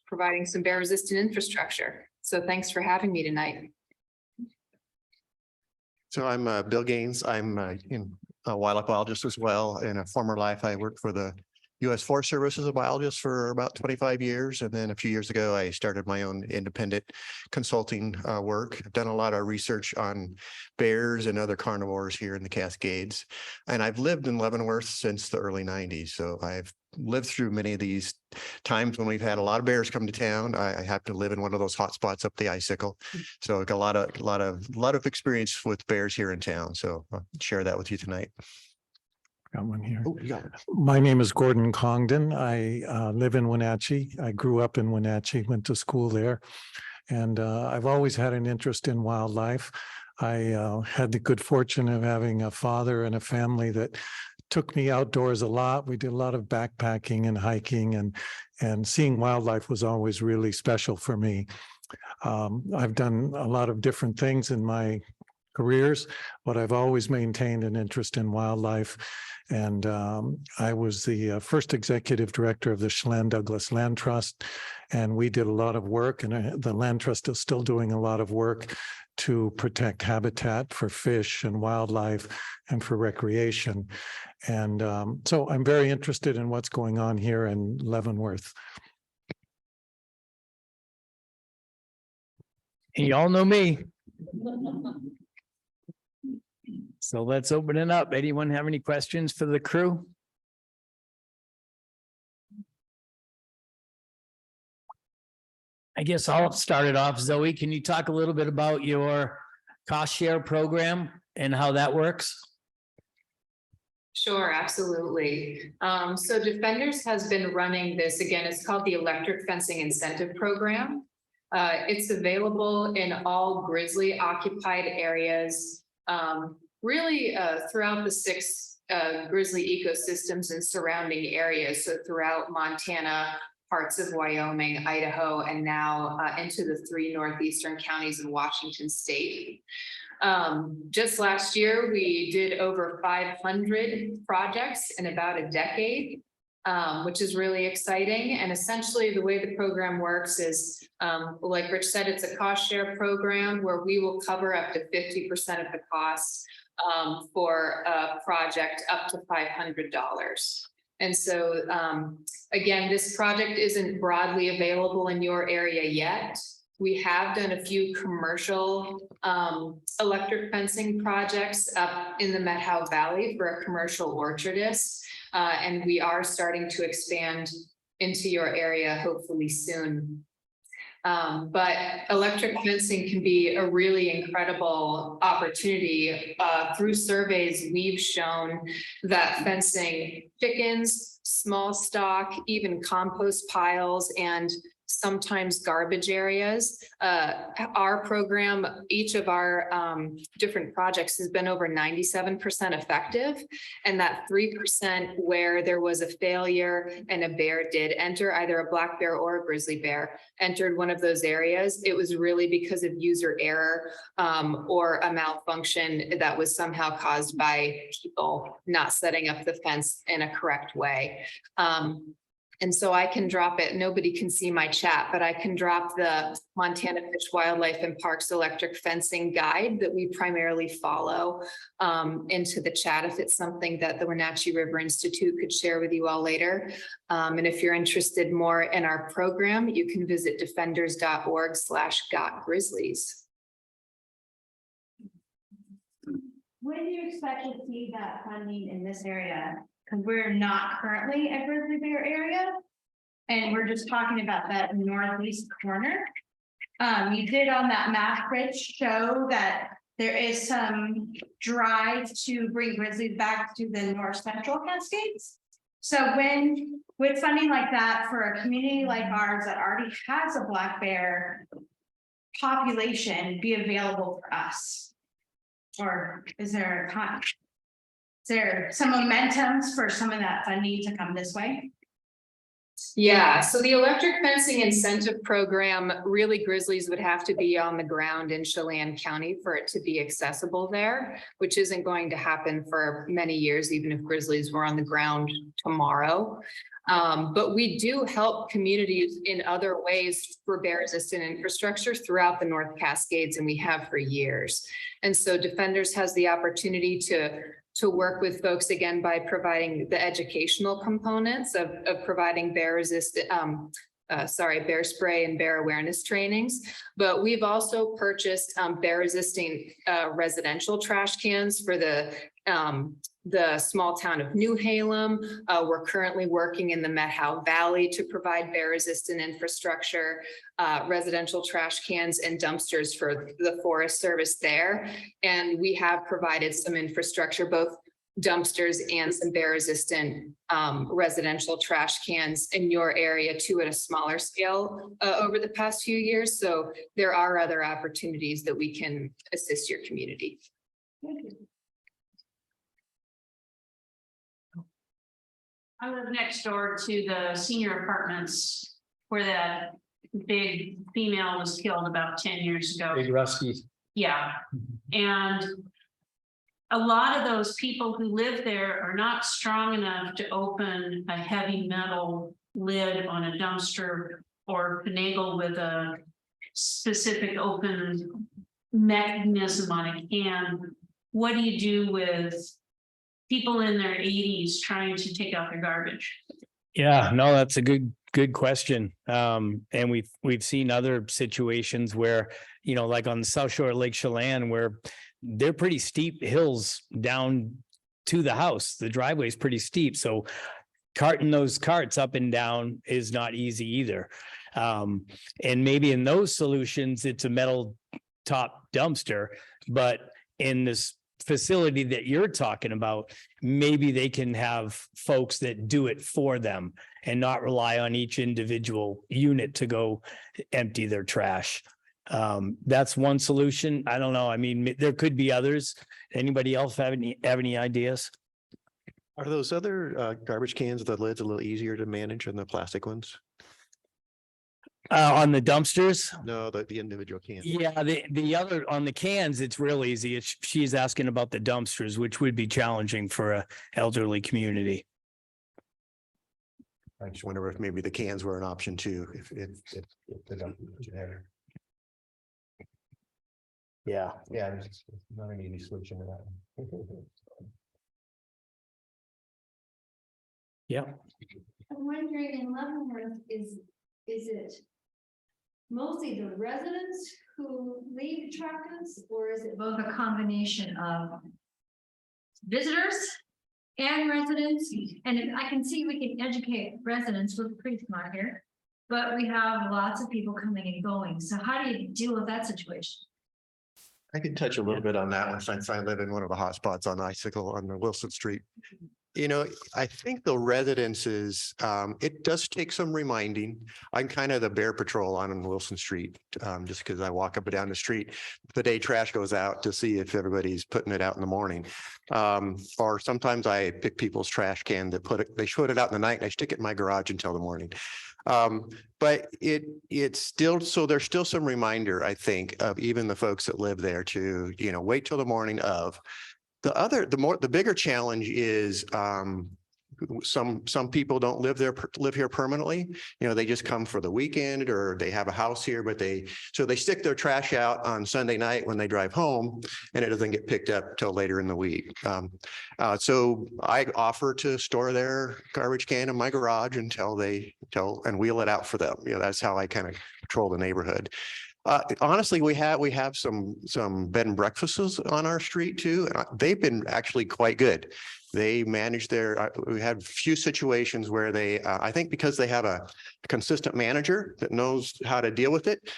[SPEAKER 3] providing some bear resistant infrastructure. So thanks for having me tonight.
[SPEAKER 5] So I'm Bill Gaines. I'm a wildlife biologist as well. In a former life, I worked for the U.S. Forest Service as a biologist for about 25 years. And then a few years ago, I started my own independent consulting work. I've done a lot of research on bears and other carnivores here in the Cascades. And I've lived in Leavenworth since the early 90s. So I've lived through many of these times when we've had a lot of bears come to town. I happen to live in one of those hot spots up the icicle. So I've got a lot of experience with bears here in town. So I'll share that with you tonight.
[SPEAKER 6] Got one here.
[SPEAKER 5] Oh, you got it.
[SPEAKER 6] My name is Gordon Congdon. I live in Wenatchee. I grew up in Wenatchee, went to school there. And I've always had an interest in wildlife. I had the good fortune of having a father and a family that took me outdoors a lot. We did a lot of backpacking and hiking, and seeing wildlife was always really special for me. I've done a lot of different things in my careers, but I've always maintained an interest in wildlife. And I was the first executive director of the Chelan-Douglas Land Trust, and we did a lot of work, and the Land Trust is still doing a lot of work to protect habitat for fish and wildlife and for recreation. And so I'm very interested in what's going on here in Leavenworth.
[SPEAKER 2] And you all know me. So let's open it up. Anyone have any questions for the crew? I guess I'll start it off. Zoe, can you talk a little bit about your cost share program and how that works?
[SPEAKER 3] Sure, absolutely. So Defenders has been running this, again, it's called the Electric Fencing Incentive Program. It's available in all grizzly occupied areas, really throughout the 6 grizzly ecosystems and surrounding areas. So throughout Montana, parts of Wyoming, Idaho, and now into the 3 northeastern counties in Washington State. Just last year, we did over 500 projects in about a decade, which is really exciting. And essentially the way the program works is, like Rich said, it's a cost share program where we will cover up to 50% of the cost for a project up to $500. And so, again, this project isn't broadly available in your area yet. We have done a few commercial electric fencing projects up in the Methow Valley for a commercial orchardist. And we are starting to expand into your area hopefully soon. But electric fencing can be a really incredible opportunity. Through surveys, we've shown that fencing chickens, small stock, even compost piles, and sometimes garbage areas. Our program, each of our different projects has been over 97% effective. And that 3% where there was a failure and a bear did enter, either a black bear or a grizzly bear, entered one of those areas, it was really because of user error or a malfunction that was somehow caused by people not setting up the fence in a correct way. And so I can drop it. Nobody can see my chat, but I can drop the Montana Fish, Wildlife and Parks electric fencing guide that we primarily follow into the chat if it's something that the Wenatchee River Institute could share with you all later. And if you're interested more in our program, you can visit defenders.org/gotgrizzlies.
[SPEAKER 4] When do you expect to see that funding in this area? Because we're not currently a grizzly bear area. And we're just talking about that northeast corner. You did on that map, Rich, show that there is some drive to bring grizzlies back to the north central Cascades. So when, with funding like that for a community like ours that already has a black bear population be available for us? Or is there a time? there some momentums for some of that funding to come this way?
[SPEAKER 3] Yeah, so the electric fencing incentive program, really Grizzlies would have to be on the ground in Chelan County for it to be accessible there, which isn't going to happen for many years, even if Grizzlies were on the ground tomorrow. But we do help communities in other ways for bear resistant infrastructure throughout the North Cascades, and we have for years. And so Defenders has the opportunity to work with folks again by providing the educational components of providing bear resistant, bear spray and bear awareness trainings. But we've also purchased bear resistant residential trash cans for the small town of New Halem. We're currently working in the Methow Valley to provide bear resistant infrastructure, residential trash cans and dumpsters for the Forest Service there. And we have provided some infrastructure, both dumpsters and some bear resistant residential trash cans in your area too, at a smaller scale over the past few years. So there are other opportunities that we can assist your community.
[SPEAKER 4] Thank you. I live next door to the senior apartments where that big female was killed about 10 years ago.
[SPEAKER 2] Big Rusty.
[SPEAKER 4] Yeah, and a lot of those people who live there are not strong enough to open a heavy metal lid on a dumpster or finagle with a specific open mechanism on a can. What do you do with people in their 80s trying to take out their garbage?
[SPEAKER 2] Yeah, no, that's a good question. And we've seen other situations where, like on the South Shore of Lake Chelan, where they're pretty steep hills down to the house. The driveway is pretty steep. So carting those carts up and down is not easy either. And maybe in those solutions, it's a metal top dumpster, but in this facility that you're talking about, maybe they can have folks that do it for them and not rely on each individual unit to go empty their trash. That's one solution. I don't know. I mean, there could be others. Anybody else have any ideas?
[SPEAKER 5] Are those other garbage cans, the lid's a little easier to manage than the plastic ones?
[SPEAKER 2] On the dumpsters?
[SPEAKER 5] No, the individual cans.
[SPEAKER 2] Yeah, the other on the cans, it's real easy. She's asking about the dumpsters, which would be challenging for a elderly community.
[SPEAKER 5] I just wonder if maybe the cans were an option too, if the dumpsters are there.
[SPEAKER 2] Yeah.
[SPEAKER 5] Yeah, it's not an easy solution to that.
[SPEAKER 2] Yeah.
[SPEAKER 7] I'm wondering, in Leavenworth, is it mostly the residents who leave truckers, or is it both a combination of visitors and residents? And if I can see we can educate residents, we're pretty smart here, but we have lots of people coming and going. So how do you deal with that situation?
[SPEAKER 5] I can touch a little bit on that one since I live in one of the hot spots on Icicle on the Wilson Street. I think the residences, it does take some reminding. I'm kind of the bear patrol on Wilson Street, just because I walk up and down the street the day trash goes out to see if everybody's putting it out in the morning. Or sometimes I pick people's trash can they put it out in the night and I stick it in my garage until the morning. But it's still, so there's still some reminder, I think, of even the folks that live there to, wait till the morning of. The bigger challenge is some people don't live here permanently. They just come for the weekend or they have a house here, but they stick their trash out on Sunday night when they drive home and it doesn't get picked up till later in the week. So I offer to store their garbage can in my garage and wheel it out for them. That's how I kind of patrol the neighborhood. Honestly, we have some bed and breakfasts on our street too, and they've been actually quite good. They manage we had a few situations where they, I think because they have a consistent manager that knows how to deal with it,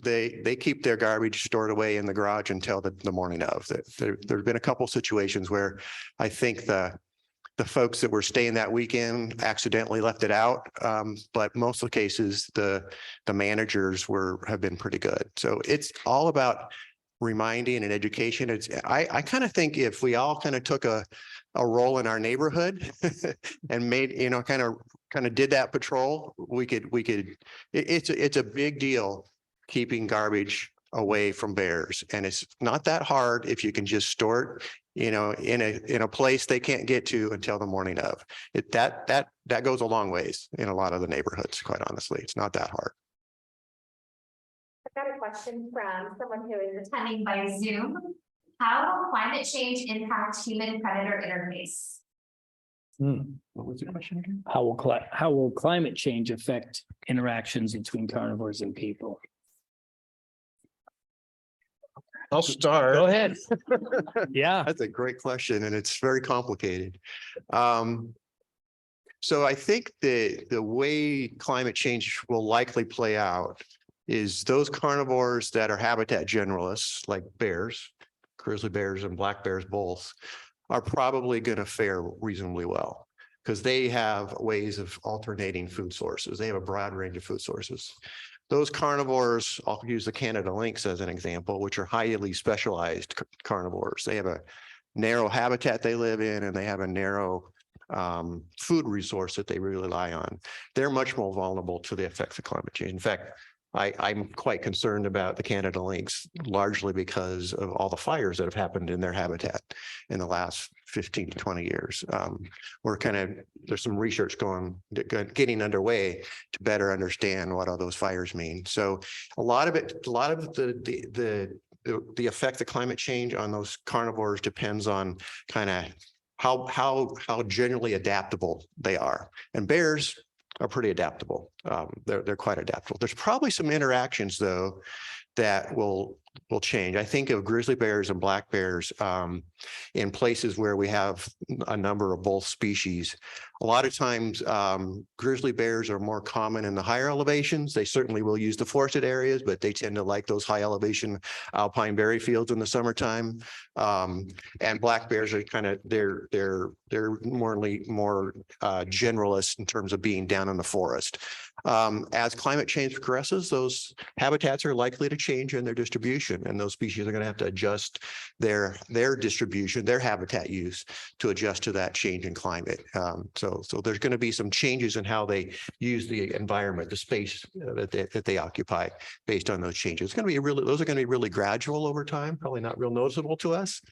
[SPEAKER 5] they keep their garbage stored away in the garage until the morning of. There've been a couple situations where I think the folks that were staying that weekend accidentally left it out. But most of the cases, the managers have been pretty good. So it's all about reminding and education. I kind of think if we all kind of took a role in our neighborhood and made, kind of did that patrol, it's a big deal keeping garbage away from bears. And it's not that hard if you can just store it, in a place they can't get to until the morning of. That goes a long ways in a lot of the neighborhoods, quite honestly. It's not that hard.
[SPEAKER 1] I've got a question from someone who is attending by Zoom. How will climate change impact human predator interface?
[SPEAKER 5] What was the question again?
[SPEAKER 2] How will climate change affect interactions between carnivores and people?
[SPEAKER 5] I'll start.
[SPEAKER 2] Go ahead. Yeah.
[SPEAKER 5] That's a great question, and it's very complicated. So I think the way climate change will likely play out is those carnivores that are habitat generalists, like bears, grizzly bears and black bears both, are probably going to fare reasonably well because they have ways of alternating food sources. They have a broad range of food sources. Those carnivores, I'll use the Canada lynx as an example, which are highly specialized carnivores. They have a narrow habitat they live in, and they have a narrow food resource that they rely on. They're much more vulnerable to the effects of climate change. In fact, I'm quite concerned about the Canada lynx, largely because of all the fires that have happened in their habitat in the last 15 to 20 years. There's some research getting underway to better understand what all those fires mean. So a lot of the effect of climate change on those carnivores depends on kind of how generally adaptable they are. And bears are pretty adaptable. They're quite adaptable. There's probably some interactions though that will change. I think of grizzly bears and black bears in places where we have a number of both species. A lot of times, grizzly bears are more common in the higher elevations. They certainly will use the forested areas, but they tend to like those high elevation alpine berry fields in the summertime. And black bears are they're more generalists in terms of being down in the forest. As climate change progresses, those habitats are likely to change in their distribution, and those species are going to have to adjust their distribution, their habitat use to adjust to that change in climate. So there's going to be some changes in how they use the environment, the space that they occupy based on those changes. It's going to be those are going to be really gradual over time, probably not real noticeable to us.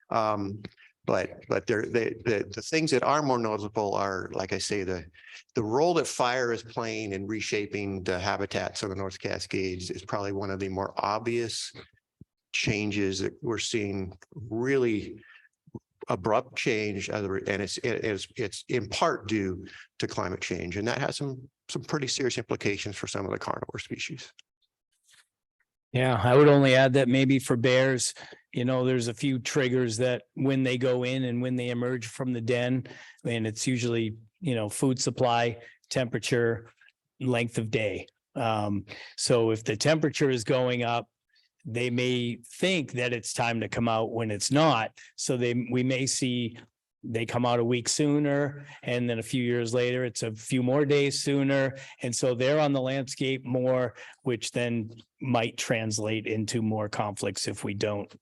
[SPEAKER 5] But the things that are more noticeable are, like I say, the role that fire is playing in reshaping the habitats of the North Cascades is probably one of the more obvious changes that we're seeing. Really abrupt change, and it's in part due to climate change, and that has some pretty serious implications for some of the carnivore species.
[SPEAKER 2] Yeah, I would only add that maybe for bears, there's a few triggers that when they go in and when they emerge from the den, and it's usually, food supply, temperature, length of day. So if the temperature is going up, they may think that it's time to come out when it's not. So we may see they come out a week sooner, and then a few years later, it's a few more days sooner. And so they're on the landscape more, which then might translate into more conflicts if we don't,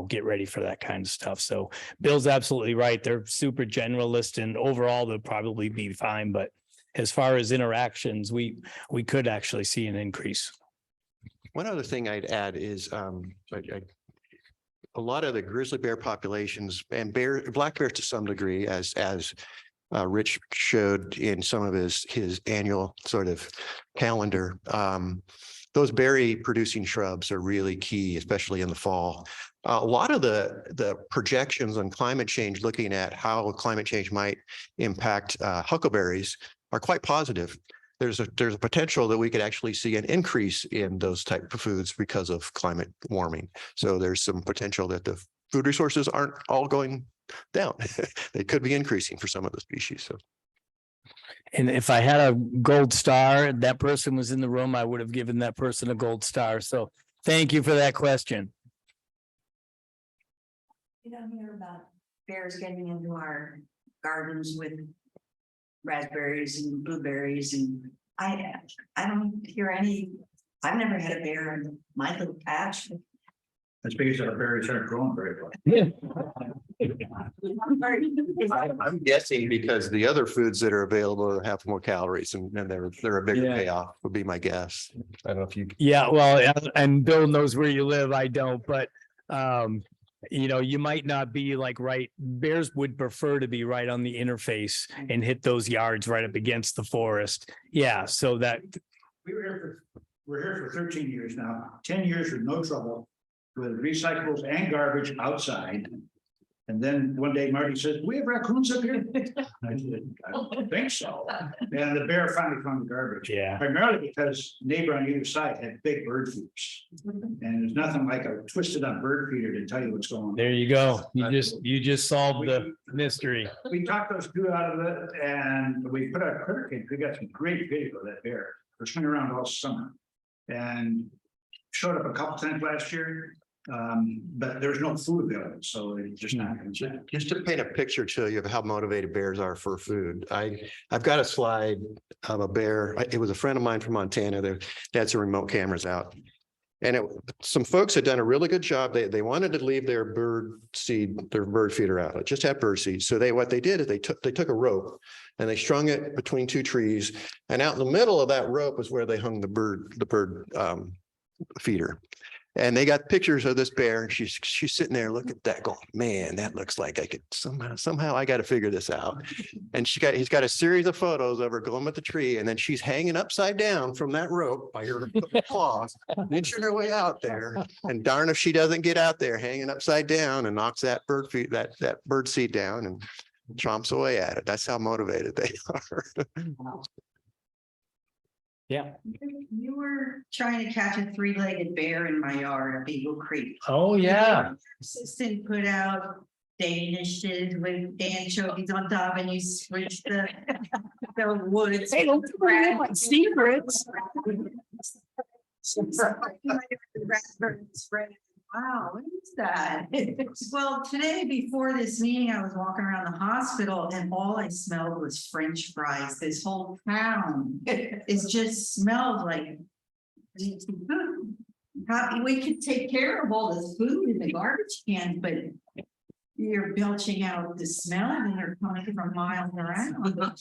[SPEAKER 2] get ready for that kind of stuff. So Bill's absolutely right. They're super generalist, and overall they'll probably be fine. But as far as interactions, we could actually see an increase.
[SPEAKER 5] One other thing I'd add is a lot of the grizzly bear populations and black bears to some degree, as Rich showed in some of his annual sort of calendar. Those berry producing shrubs are really key, especially in the fall. A lot of the projections on climate change, looking at how climate change might impact huckleberries, are quite positive. There's a potential that we could actually see an increase in those type of foods because of climate warming. So there's some potential that the food resources aren't all going down. They could be increasing for some of the species. So.
[SPEAKER 2] And if I had a gold star, that person was in the room, I would have given that person a gold star. So thank you for that question.
[SPEAKER 8] You don't hear about bears getting into our gardens with raspberries and blueberries, and I don't hear any. I've never had a bear in my little patch.
[SPEAKER 9] That's because our berries aren't growing very well.
[SPEAKER 5] I'm guessing because the other foods that are available have more calories and they're a bigger
[SPEAKER 2] Yeah.
[SPEAKER 5] payoff would be my guess. I don't know if you.
[SPEAKER 2] Yeah, well, and Bill knows where you live. I don't, but you know, you might not be like right. Bears would prefer to be right on the interface and hit those yards right up against the forest. Yeah, so that
[SPEAKER 9] We're here for 13 years now, 10 years with no trouble with recyclables and garbage outside. And then one day Marty says, "We have raccoons up here." I said, "I don't think so." And the bear finally found the garbage.
[SPEAKER 2] yeah.
[SPEAKER 9] Primarily because neighbor on either side had big bird feeders. And there's nothing like a twisted up bird feeder to tell you what's going on.
[SPEAKER 2] There you go. You just solved the mystery.
[SPEAKER 9] We talked those two out of it and we put out critter cage. We got some great video of that bear. We're swinging around all summer. And showed up a couple times last year. But there's no food available, so it's just not.
[SPEAKER 5] Just to paint a picture to you of how motivated bears are for food. I've got a slide of a bear. It was a friend of mine from Montana. They had some remote cameras out. And some folks had done a really good job. They wanted to leave their bird feeder out. It just had bird seed. So what they did is they took a rope and they strung it between two trees. And out in the middle of that rope was where they hung the bird feeder. And they got pictures of this bear and she's sitting there looking at that going, man, that looks like I could somehow I got to figure this out. And he's got a series of photos of her going with the tree. And then she's hanging upside down from that rope by her claws, inching her way out there. And darn if she doesn't get out there hanging upside down and knocks that bird seed down and chomps away at it. That's how motivated they are.
[SPEAKER 2] Yeah.
[SPEAKER 8] You were trying to catch a three-legged bear in my yard up Eagle Creek.
[SPEAKER 2] Oh, yeah.
[SPEAKER 8] Assistant put out danishes with anchovies on top and you switch the woods.
[SPEAKER 2] Hey, don't forget my secrets.
[SPEAKER 8] Wow, what is that? Well, today before this meeting, I was walking around the hospital and all I smelled was French fries. This whole town is just smelled like we could take care of all this food in the garbage can, but you're belching out the smell and they're coming from miles around.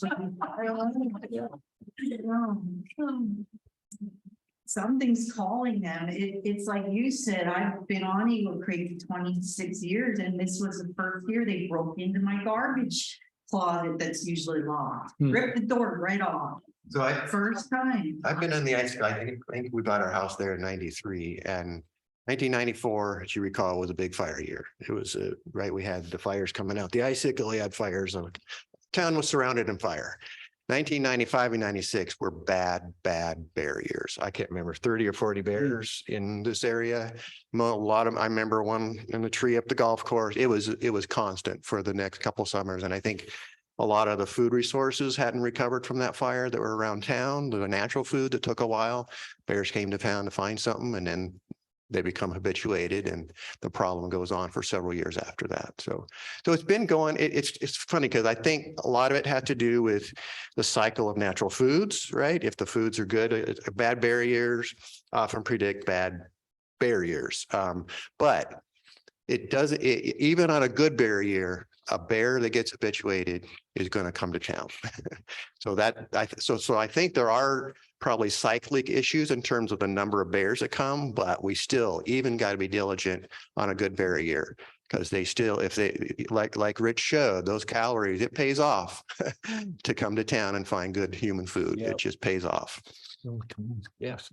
[SPEAKER 8] Something's calling them. It's like you said, I've been on Eagle Creek for 26 years and this was the first year they broke into my garbage closet that's usually locked. Ripped the door right off.
[SPEAKER 5] So
[SPEAKER 8] First time.
[SPEAKER 5] I've been on the ice. I think we bought our house there in '93 and 1994, as you recall, was a big fire year. It was right. We had the fires coming out. The icicle had fires. The town was surrounded in fire. 1995 and 96 were bad bear years. I can't remember 30 or 40 bears in this area. A lot of I remember one in the tree up the golf course. It was constant for the next couple summers, and I think a lot of the food resources hadn't recovered from that fire that were around town. The natural food that took a while. Bears came to town to find something, and then they become habituated and the problem goes on for several years after that. So it's been going, it's funny because I think a lot of it had to do with the cycle of natural foods, right? If the foods are good, bad bear years often predict bad bear years. But it doesn't, even on a good bear year, a bear that gets habituated is going to come to town. So I think there are probably cyclic issues in terms of the number of bears that come, but we still even got to be diligent on a good bear year because they still, if they like Rich showed, those calories, it pays off to come to town and find good human food. It just pays off.
[SPEAKER 2] Yes.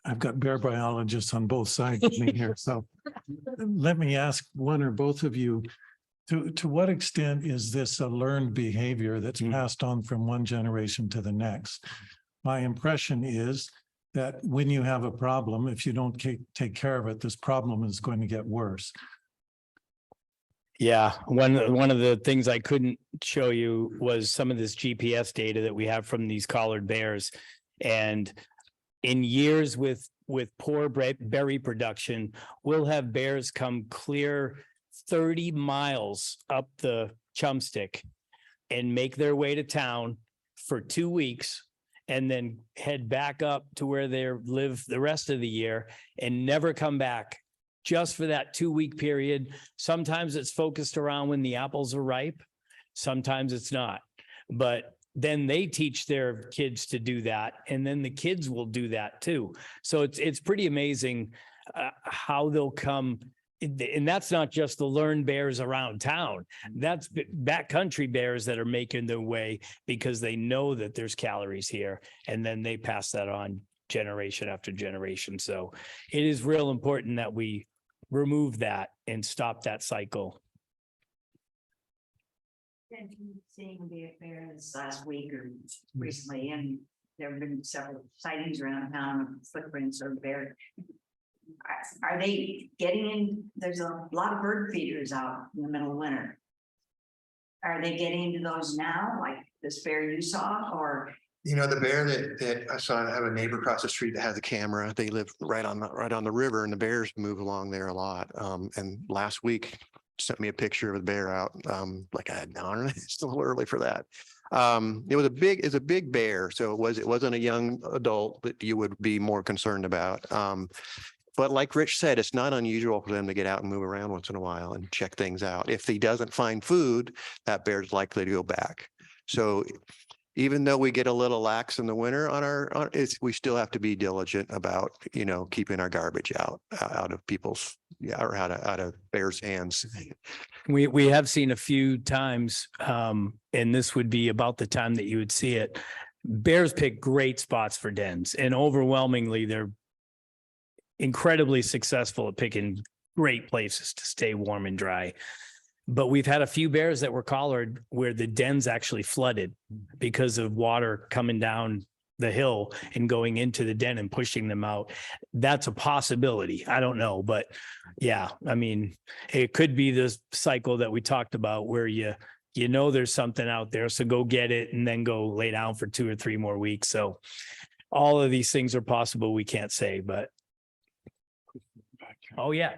[SPEAKER 6] I've got bear biologists on both sides of me here. So let me ask one or both of you, to what extent is this a learned behavior that's passed on from one generation to the next? My impression is that when you have a problem, if you don't take care of it, this problem is going to get worse.
[SPEAKER 2] Yeah, one of the things I couldn't show you was some of this GPS data that we have from these collared bears. And in years with poor berry production, we'll have bears come clear 30 miles up the Chumstick and make their way to town for 2 weeks and then head back up to where they live the rest of the year and never come back just for that 2-week period. Sometimes it's focused around when the apples are ripe. Sometimes it's not. But then they teach their kids to do that. And then the kids will do that too. So it's pretty amazing how they'll come. And that's not just the learned bears around town. That's backcountry bears that are making their way because they know that there's calories here. And then they pass that on generation after generation. So it is real important that we remove that and stop that cycle.
[SPEAKER 8] Seeing bears last week or recently, and there have been several sightings around town of footprints of bear. Are they getting in? There's a lot of bird feeders out in the middle of winter. Are they getting into those now, like this bear you saw, or?
[SPEAKER 5] You know, the bear that I saw, I have a neighbor across the street that has a camera. They live right on the river, and the bears move along there a lot. And last week sent me a picture of a bear out, like I had an it's still a little early for that. It's a big bear. So it wasn't a young adult that you would be more concerned about. But like Rich said, it's not unusual for them to get out and move around once in a while and check things out. If he doesn't find food, that bear's likely to go back. So even though we get a little lax in the winter we still have to be diligent about, keeping our garbage out of people's, or out of bears' hands.
[SPEAKER 2] We have seen a few times, and this would be about the time that you would see it. Bears pick great spots for dens, and overwhelmingly they're incredibly successful at picking great places to stay warm and dry. But we've had a few bears that were collared where the dens actually flooded because of water coming down the hill and going into the den and pushing them out. That's a possibility. I don't know, but yeah, I mean, it could be this cycle that we talked about where there's something out there, so go get it and then go lay down for 2 or 3 more weeks. So all of these things are possible. We can't say, but oh yeah.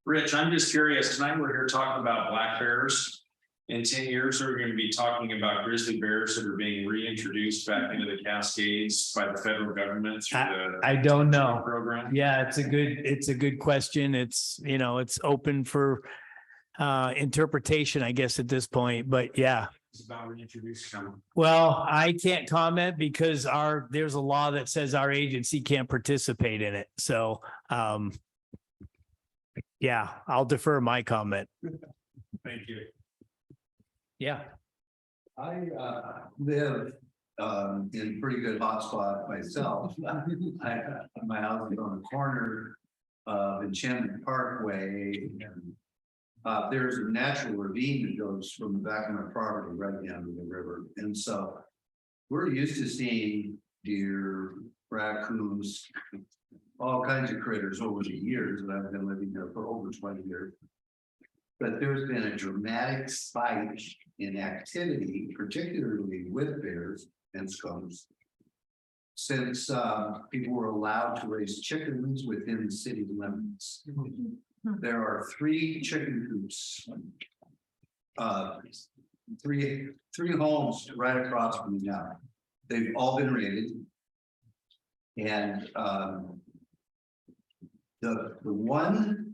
[SPEAKER 10] Rich, I'm just curious, tonight we're here talking about black bears. In 10 years, we're going to be talking about grizzly bears that are being reintroduced back into the Cascades by the federal government through the
[SPEAKER 2] I don't know
[SPEAKER 10] program.
[SPEAKER 2] Yeah, it's a good question. It's, it's open for interpretation, I guess, at this point, but yeah.
[SPEAKER 10] It's about reintroducing them.
[SPEAKER 2] Well, I can't comment because there's a law that says our agency can't participate in it. So, yeah, I'll defer my comment.
[SPEAKER 10] Thank you.
[SPEAKER 2] Yeah.
[SPEAKER 11] I live in a pretty good hotspot myself. My house is on the corner of Enchantment Parkway. And there's a natural ravine that goes from the back of my property right down to the river. And so we're used to seeing deer, raccoons, all kinds of critters over the years that I've been living there for over 20 years. But there's been a dramatic spike in activity, particularly with bears and skunks, since people were allowed to raise chickens within the city limits. There are 3 chicken coops, 3 homes right across from me now. They've all been raided. And the one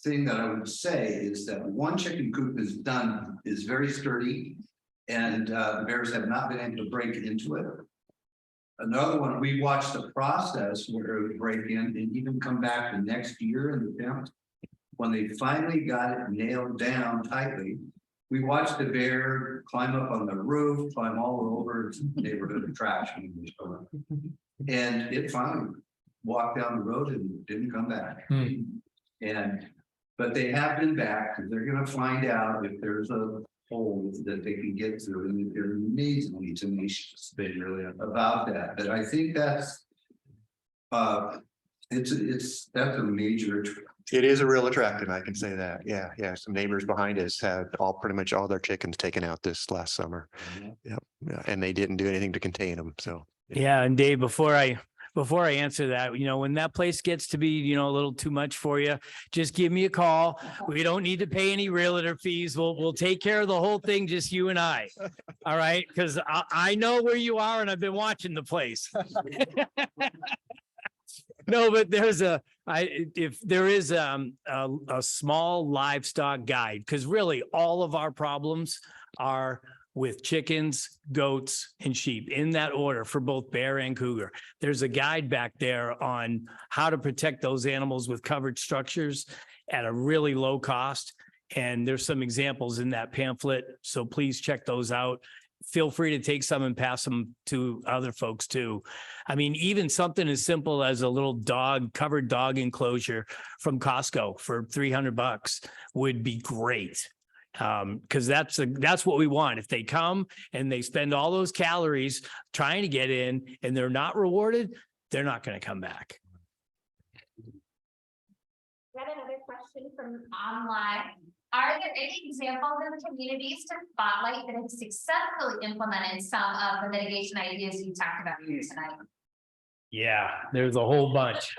[SPEAKER 11] thing that I would say is that one chicken coop is very sturdy, and the bears have not been able to break into it. Another one, we watched the process where it would break in and even come back the next year in the attempt. When they finally got it nailed down tightly, we watched the bear climb up on the roof, climb all over its neighborhood of trash. And it finally walked down the road and didn't come back. But they have been back, because they're going to find out if there's a hole that they can get through, and they're amazingly tenacious about that. But I think that's that's a major.
[SPEAKER 5] It is a real attractant, I can say that. Yeah. Some neighbors behind us had pretty much all their chickens taken out this last summer. Yep. Yeah. And they didn't do anything to contain them. So
[SPEAKER 2] yeah, and Dave, before I answer that, when that place gets to be, a little too much for you, just give me a call. We don't need to pay any realtor fees. We'll take care of the whole thing, just you and I. All right. Because I know where you are and I've been watching the place. No, but there's if there is a small livestock guide, because really all of our problems are with chickens, goats, and sheep in that order for both bear and cougar. There's a guide back there on how to protect those animals with covered structures at a really low cost. And there's some examples in that pamphlet. So please check those out. Feel free to take some and pass them to other folks too. I mean, even something as simple as a little covered dog enclosure from Costco for $300 would be great. Because that's what we want. If they come and they spend all those calories trying to get in and they're not rewarded, they're not going to come back.
[SPEAKER 1] Got another question from online. Are there any examples in the communities to spotlight that have successfully implemented some of the mitigation ideas you talked about here tonight?
[SPEAKER 2] Yeah, there's a whole bunch.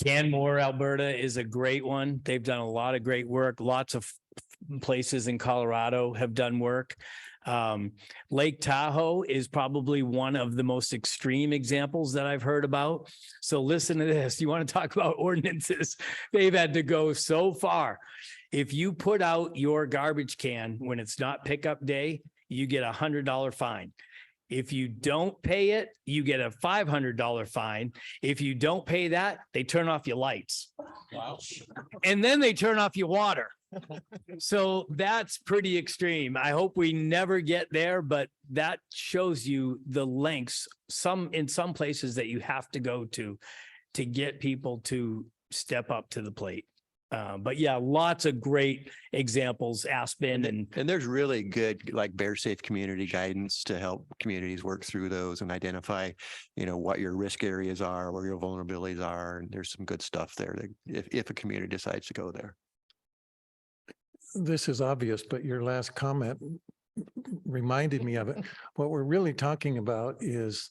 [SPEAKER 2] Canmore, Alberta is a great one. They've done a lot of great work. Lots of places in Colorado have done work. Lake Tahoe is probably one of the most extreme examples that I've heard about. So listen to this. You want to talk about ordinances? They've had to go so far. If you put out your garbage can when it's not pickup day, you get $100 fine. If you don't pay it, you get a $500 fine. If you don't pay that, they turn off your lights. Wow. And then they turn off your water. So that's pretty extreme. I hope we never get there, but that shows you the lengths in some places that you have to go to get people to step up to the plate. But yeah, lots of great examples, Aspen
[SPEAKER 5] And there's really good like bear safe community guidance to help communities work through those and identify, what your risk areas are, where your vulnerabilities are. And there's some good stuff there that if a community decides to go there.
[SPEAKER 6] This is obvious, but your last comment reminded me of it. What we're really talking about is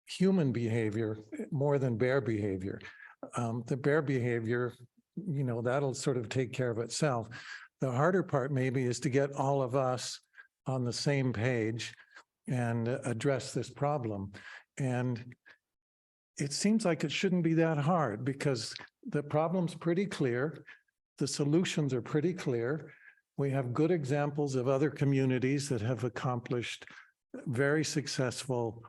[SPEAKER 6] human behavior more than bear behavior. The bear behavior, that'll sort of take care of itself. The harder part maybe is to get all of us on the same page and address this problem. And it seems like it shouldn't be that hard because the problem's pretty clear. The solutions are pretty clear. We have good examples of other communities that have accomplished very successful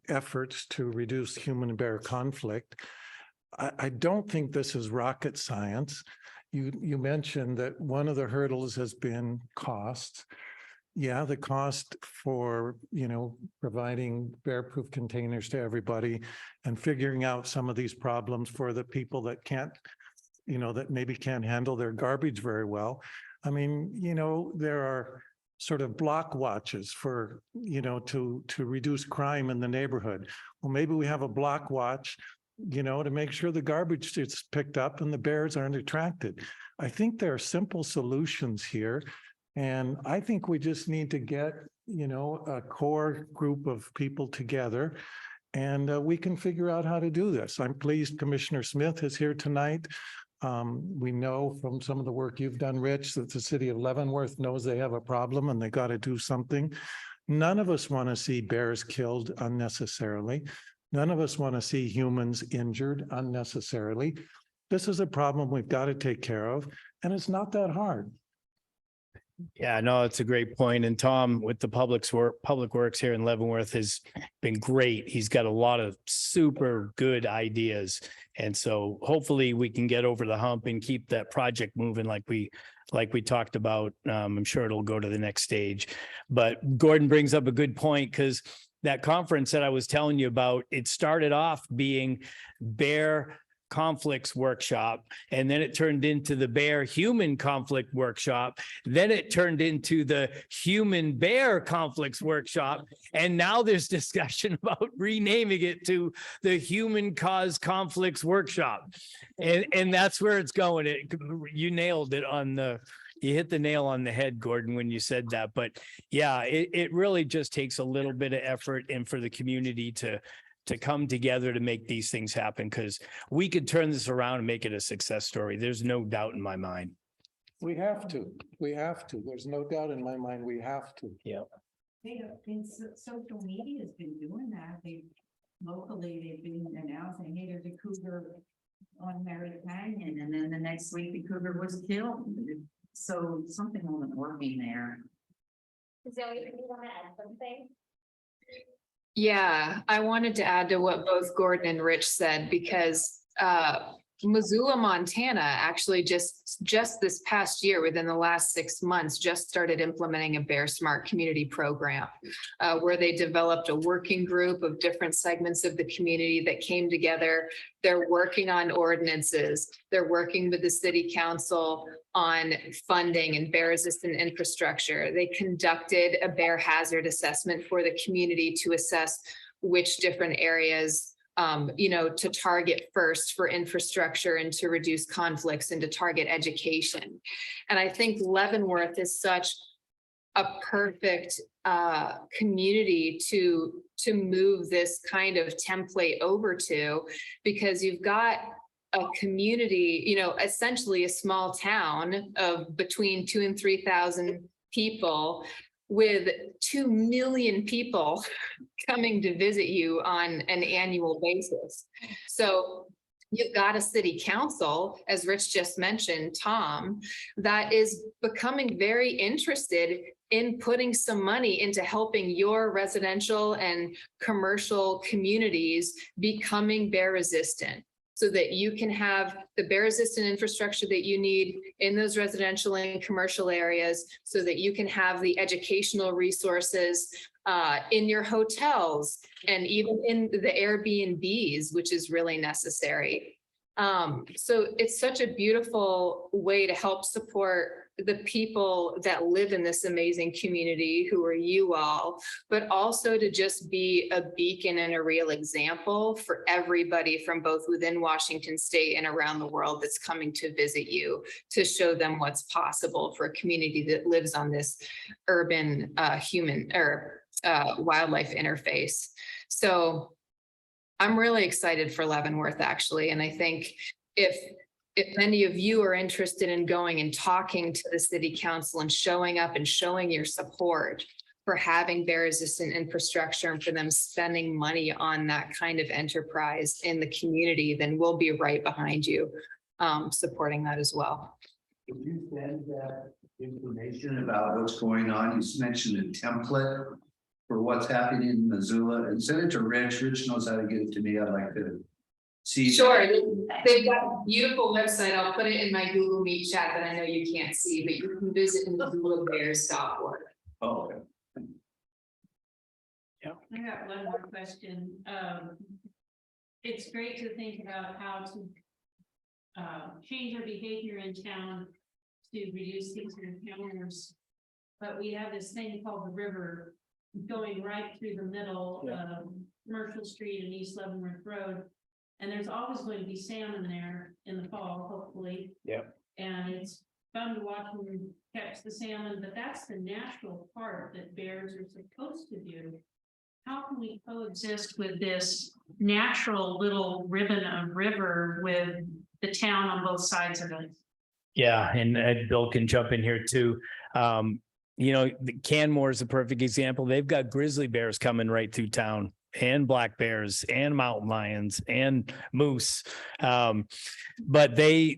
[SPEAKER 6] efforts to reduce human bear conflict. I don't think this is rocket science. You mentioned that one of the hurdles has been cost. Yeah, the cost for, providing bear-proof containers to everybody and figuring out some of these problems for the people that can't, that maybe can't handle their garbage very well. I mean, there are sort of block watches for, to reduce crime in the neighborhood. Well, maybe we have a block watch, to make sure the garbage gets picked up and the bears aren't attracted. I think there are simple solutions here. And I think we just need to get, a core group of people together and we can figure out how to do this. I'm pleased Commissioner Smith is here tonight. We know from some of the work you've done, Rich, that the city of Leavenworth knows they have a problem and they got to do something. None of us want to see bears killed unnecessarily. None of us want to see humans injured unnecessarily. This is a problem we've got to take care of, and it's not that hard.
[SPEAKER 2] Yeah, no, it's a great point. And Tom with the public works here in Leavenworth has been great. He's got a lot of super good ideas. And so hopefully we can get over the hump and keep that project moving like we talked about. I'm sure it'll go to the next stage. But Gordon brings up a good point because that conference that I was telling you about, it started off being bear conflicts workshop, and then it turned into the bear human conflict workshop. Then it turned into the human bear conflicts workshop. And now there's discussion about renaming it to the human cause conflicts workshop. And that's where it's going. You nailed it you hit the nail on the head, Gordon, when you said that. But yeah, it really just takes a little bit of effort and for the community to come together to make these things happen, because we could turn this around and make it a success story. There's no doubt in my mind.
[SPEAKER 6] We have to. There's no doubt in my mind we have to.
[SPEAKER 2] Yeah.
[SPEAKER 8] Social media has been doing that. They've locally, they've been announcing, hey, there's a cougar on Merritt Canyon, and then the next week the cougar was killed. So something wasn't working there.
[SPEAKER 1] Zoe, do you want to add something?
[SPEAKER 3] Yeah, I wanted to add to what both Gordon and Rich said, because Missoula, Montana, actually just this past year, within the last 6 months, just started implementing a Bear Smart community program, where they developed a working group of different segments of the community that came together. They're working on ordinances. They're working with the city council on funding and bear resistant infrastructure. They conducted a bear hazard assessment for the community to assess which different areas to target first for infrastructure and to reduce conflicts and to target education. And I think Leavenworth is such a perfect community to move this kind of template over to, because you've got a community, essentially a small town of between 2,000 and 3,000 people, with 2 million people coming to visit you on an annual basis. So you've got a city council, as Rich just mentioned, Tom, that is becoming very interested in putting some money into helping your residential and commercial communities becoming bear resistant, so that you can have the bear resistant infrastructure that you need in those residential and commercial areas, so that you can have the educational resources in your hotels and even in the Airbnbs, which is really necessary. So it's such a beautiful way to help support the people that live in this amazing community, who are you all, but also to just be a beacon and a real example for everybody from both within Washington state and around the world that's coming to visit you, to show them what's possible for a community that lives on this urban human or wildlife interface. So I'm really excited for Leavenworth, actually. And I think if any of you are interested in going and talking to the city council and showing up and showing your support for having bear resistant infrastructure and for them spending money on that kind of enterprise in the community, then we'll be right behind you, supporting that as well.
[SPEAKER 11] Could you send that information about what's going on? You mentioned a template for what's happening in Missoula, and send it to Rich. Rich knows how to get it to me. I'd like to see.
[SPEAKER 3] Sure, they've got a beautiful website. I'll put it in my Google Meet chat that I know you can't see, but you can visit MissoulaBears.org.
[SPEAKER 11] Oh, okay.
[SPEAKER 4] I got one more question. It's great to think about how to change our behavior in town to reduce these encounters. But we have this thing called the river going right through the middle of Commercial Street and East Leavenworth Road. And there's always going to be salmon there in the fall, hopefully.
[SPEAKER 2] Yep.
[SPEAKER 4] And it's fun to watch them catch the salmon, but that's the natural part that bears are supposed to do. How can we coexist with this natural little ribbon of river with the town on both sides of it?
[SPEAKER 2] Yeah, and Bill can jump in here too. Canmore is a perfect example. They've got grizzly bears coming right through town, and black bears and mountain lions and moose. But they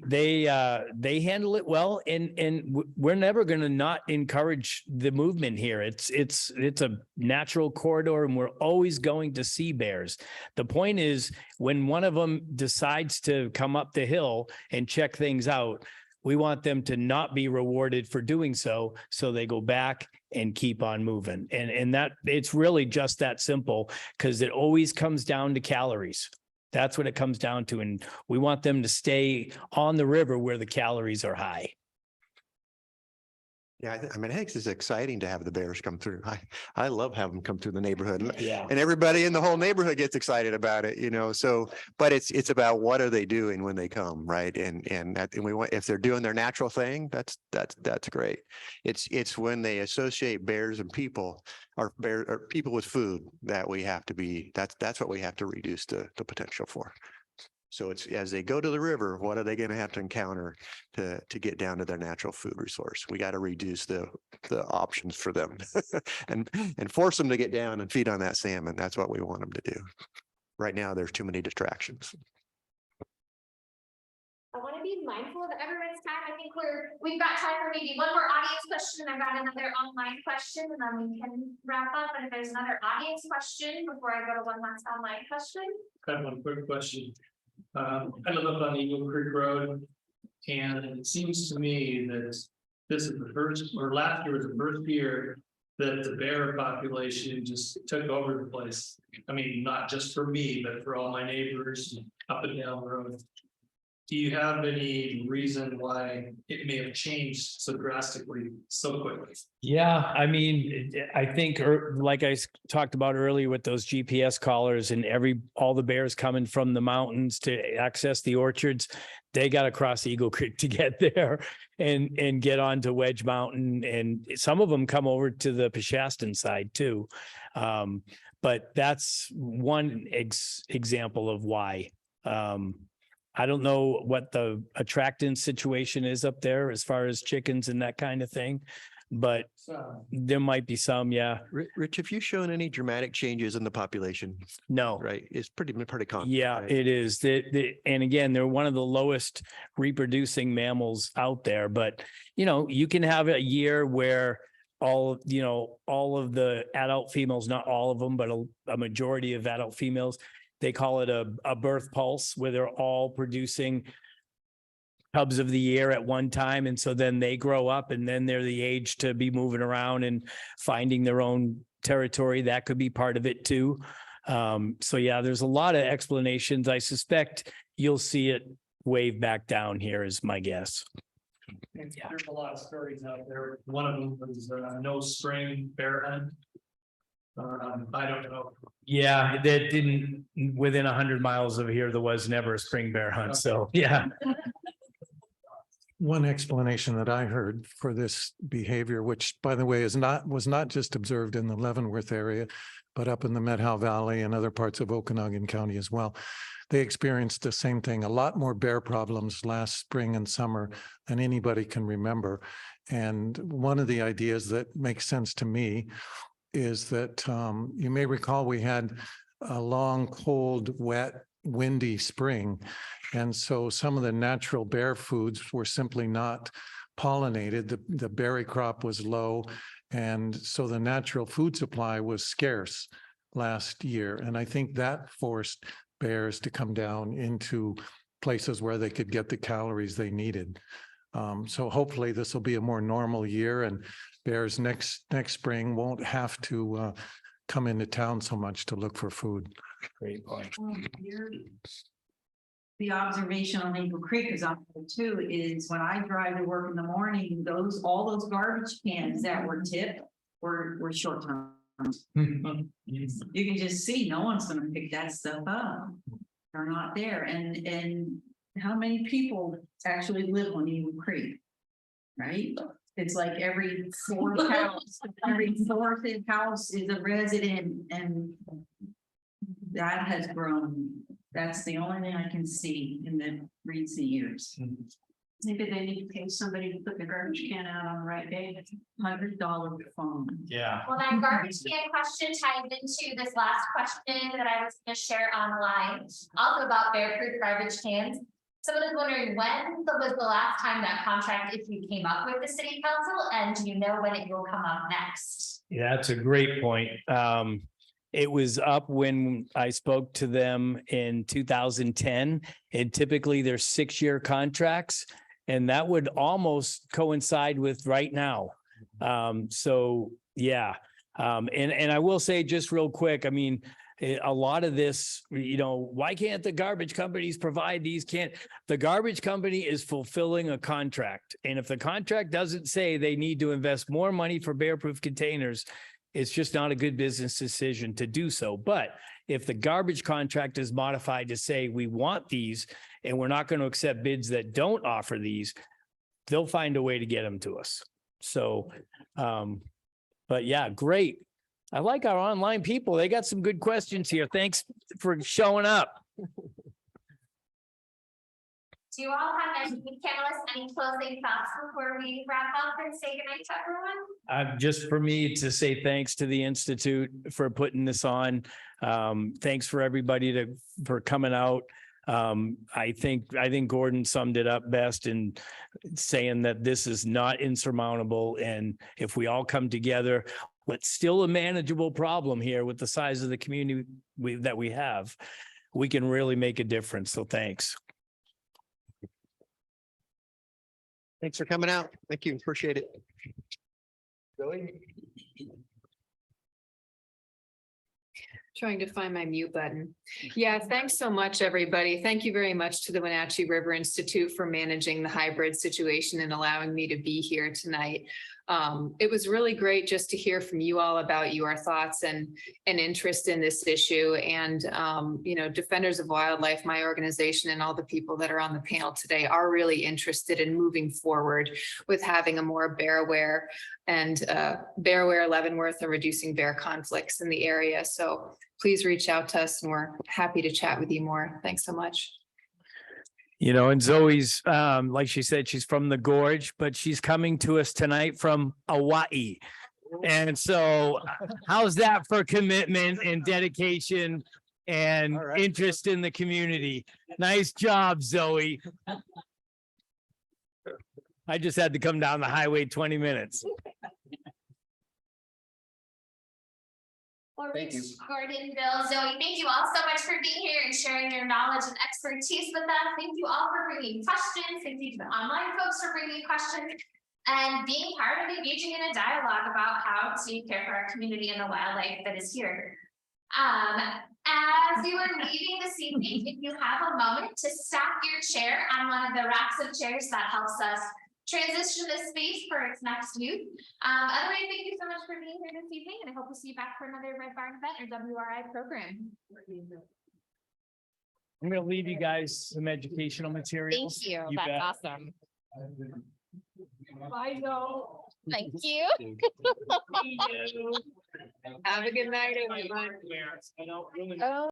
[SPEAKER 2] handle it well, and we're never going to not encourage the movement here. It's a natural corridor, and we're always going to see bears. The point is, when one of them decides to come up the hill and check things out, we want them to not be rewarded for doing so they go back and keep on moving. And that it's really just that simple, because it always comes down to calories. That's what it comes down to. And we want them to stay on the river where the calories are high.
[SPEAKER 5] Yeah, I think it's exciting to have the bears come through. I love having them come through the neighborhood,
[SPEAKER 2] Yeah.
[SPEAKER 5] and everybody in the whole neighborhood gets excited about it, so, but it's about what are they doing when they come, right? And we want, if they're doing their natural thing, that's great. It's when they associate bears and people, or people with food, that we have to be, that's what we have to reduce the potential for. So it's, as they go to the river, what are they going to have to encounter to get down to their natural food resource? We got to reduce the options for them and force them to get down and feed on that salmon. That's what we want them to do. right now there's too many distractions.
[SPEAKER 1] I want to be mindful of everyone's time. I think we've got time for maybe one more audience question. I've got another online question and then we can wrap up. And if there's another audience question before I go to one last online question.
[SPEAKER 12] I have one quick question. I live up on Eagle Creek Road. And it seems to me that this is the first, or last year was the first year that the bear population just took over the place. I mean, not just for me, but for all my neighbors up and down the road. Do you have any reason why it may have changed so drastically so quickly?
[SPEAKER 2] Yeah, I mean, I think, like I talked about earlier with those GPS collars and all the bears coming from the mountains to access the orchards, they got to cross Eagle Creek to get there and get onto Wedge Mountain. And some of them come over to the Peshastin side too. But that's one example of why. I don't know what the attractant situation is up there as far as chickens and that kind of thing, but there might be some, yeah.
[SPEAKER 5] Rich, have you shown any dramatic changes in the population?
[SPEAKER 2] No.
[SPEAKER 5] Right, it's pretty constant.
[SPEAKER 2] Yeah,
[SPEAKER 5] right?
[SPEAKER 2] it is. And again, they're one of the lowest reproducing mammals out there, but you can have a year where all of the adult females, not all of them, but a majority of adult females, they call it a birth pulse, where they're all producing cubs of the year at one time. And so then they grow up and then they're the age to be moving around and finding their own territory. That could be part of it too. So yeah, there's a lot of explanations. I suspect you'll see it wave back down here is my guess.
[SPEAKER 12] Yeah. There's a lot of stories out there. One of them was no spring bear hunt. I don't know.
[SPEAKER 2] Yeah, that didn't, within 100 miles of here, there was never a spring bear hunt. So yeah.
[SPEAKER 6] One explanation that I heard for this behavior, which by the way was not just observed in the Leavenworth area, but up in the Methow Valley and other parts of Okanagan County as well. They experienced the same thing, a lot more bear problems last spring and summer than anybody can remember. And one of the ideas that makes sense to me is that you may recall we had a long, cold, wet, windy spring. And so some of the natural bear foods were simply not pollinated. The berry crop was low. And so the natural food supply was scarce last year. And I think that forced bears to come down into places where they could get the calories they needed. So hopefully this will be a more normal year and bears next spring won't have to come into town so much to look for food.
[SPEAKER 2] Great point.
[SPEAKER 8] The observation on Eagle Creek is on there too, is when I drive to work in the morning, all those garbage cans that were tipped were short terms. You can just see no one's gonna pick that stuff up. They're not there. And how many people actually live on Eagle Creek? Right? It's like every fourth house is a resident, and that has grown. That's the only thing I can see in the recent years.
[SPEAKER 4] Maybe they need to pay somebody to put the garbage can out on the right day.
[SPEAKER 8] $100 phone.
[SPEAKER 2] Yeah.
[SPEAKER 1] Well, that garbage can question ties into this last question that I was going to share online, also about Bear Creek garbage cans. Someone is wondering when was the last time that contract issue came up with the city council, and do you know when it will come up next?
[SPEAKER 2] Yeah, that's a great point. It was up when I spoke to them in 2010, and typically they're 6-year contracts, and that would almost coincide with right now. So yeah, and I will say just real quick, I mean, a lot of this, why can't the garbage companies provide these? The garbage company is fulfilling a contract. And if the contract doesn't say they need to invest more money for bear-proof containers, it's just not a good business decision to do so. But if the garbage contract is modified to say we want these and we're not going to accept bids that don't offer these, they'll find a way to get them to us. So, but yeah, great. I like our online people. They got some good questions here. Thanks for showing up.
[SPEAKER 1] Do you all have any panelists, any closing thoughts before we wrap up and say goodnight to everyone?
[SPEAKER 2] Just for me to say thanks to the Institute for putting this on. Thanks for everybody for coming out. I think Gordon summed it up best in saying that this is not insurmountable. And if we all come together, it's still a manageable problem here with the size of the community that we have. We can really make a difference. So thanks.
[SPEAKER 5] Thanks for coming out. Thank you. Appreciate it.
[SPEAKER 3] Trying to find my mute button. Yeah, thanks so much, everybody. Thank you very much to the Wenatchee River Institute for managing the hybrid situation and allowing me to be here tonight. It was really great just to hear from you all about your thoughts and interest in this issue. And, you know, Defenders of Wildlife, my organization, and all the people that are on the panel today are really interested in moving forward with having a more bear-aware and bear-aware Leavenworth and reducing bear conflicts in the area. So please reach out to us and we're happy to chat with you more. Thanks so much.
[SPEAKER 2] You know, and Zoe's, like she said, she's from the Gorge, but she's coming to us tonight from Hawaii. And so how's that for commitment and dedication and interest in the community? Nice job, Zoe. I just had to come down the highway 20 minutes.
[SPEAKER 1] Well, Rich, Gordon, Bill, Zoe, thank you all so much for being here and sharing your knowledge and expertise with us. Thank you all for bringing questions. Thank you to the online folks for bringing questions and being part of engaging in a dialogue about how to care for our community and the wildlife that is here. As you are leaving this evening, if you have a moment to stack your chair on one of the racks of chairs, that helps us transition this space for its next use. Otherwise, thank you so much for being here this evening, and I hope to see you back for another Red Barn event or WRI program.
[SPEAKER 2] I'm going to leave you guys some educational materials.
[SPEAKER 1] Thank you.
[SPEAKER 2] You
[SPEAKER 1] That's
[SPEAKER 2] bet.
[SPEAKER 1] awesome.
[SPEAKER 2] I know.
[SPEAKER 1] Thank you.
[SPEAKER 3] Have a good night, everyone.
[SPEAKER 2] I don't really.
[SPEAKER 1] Oh.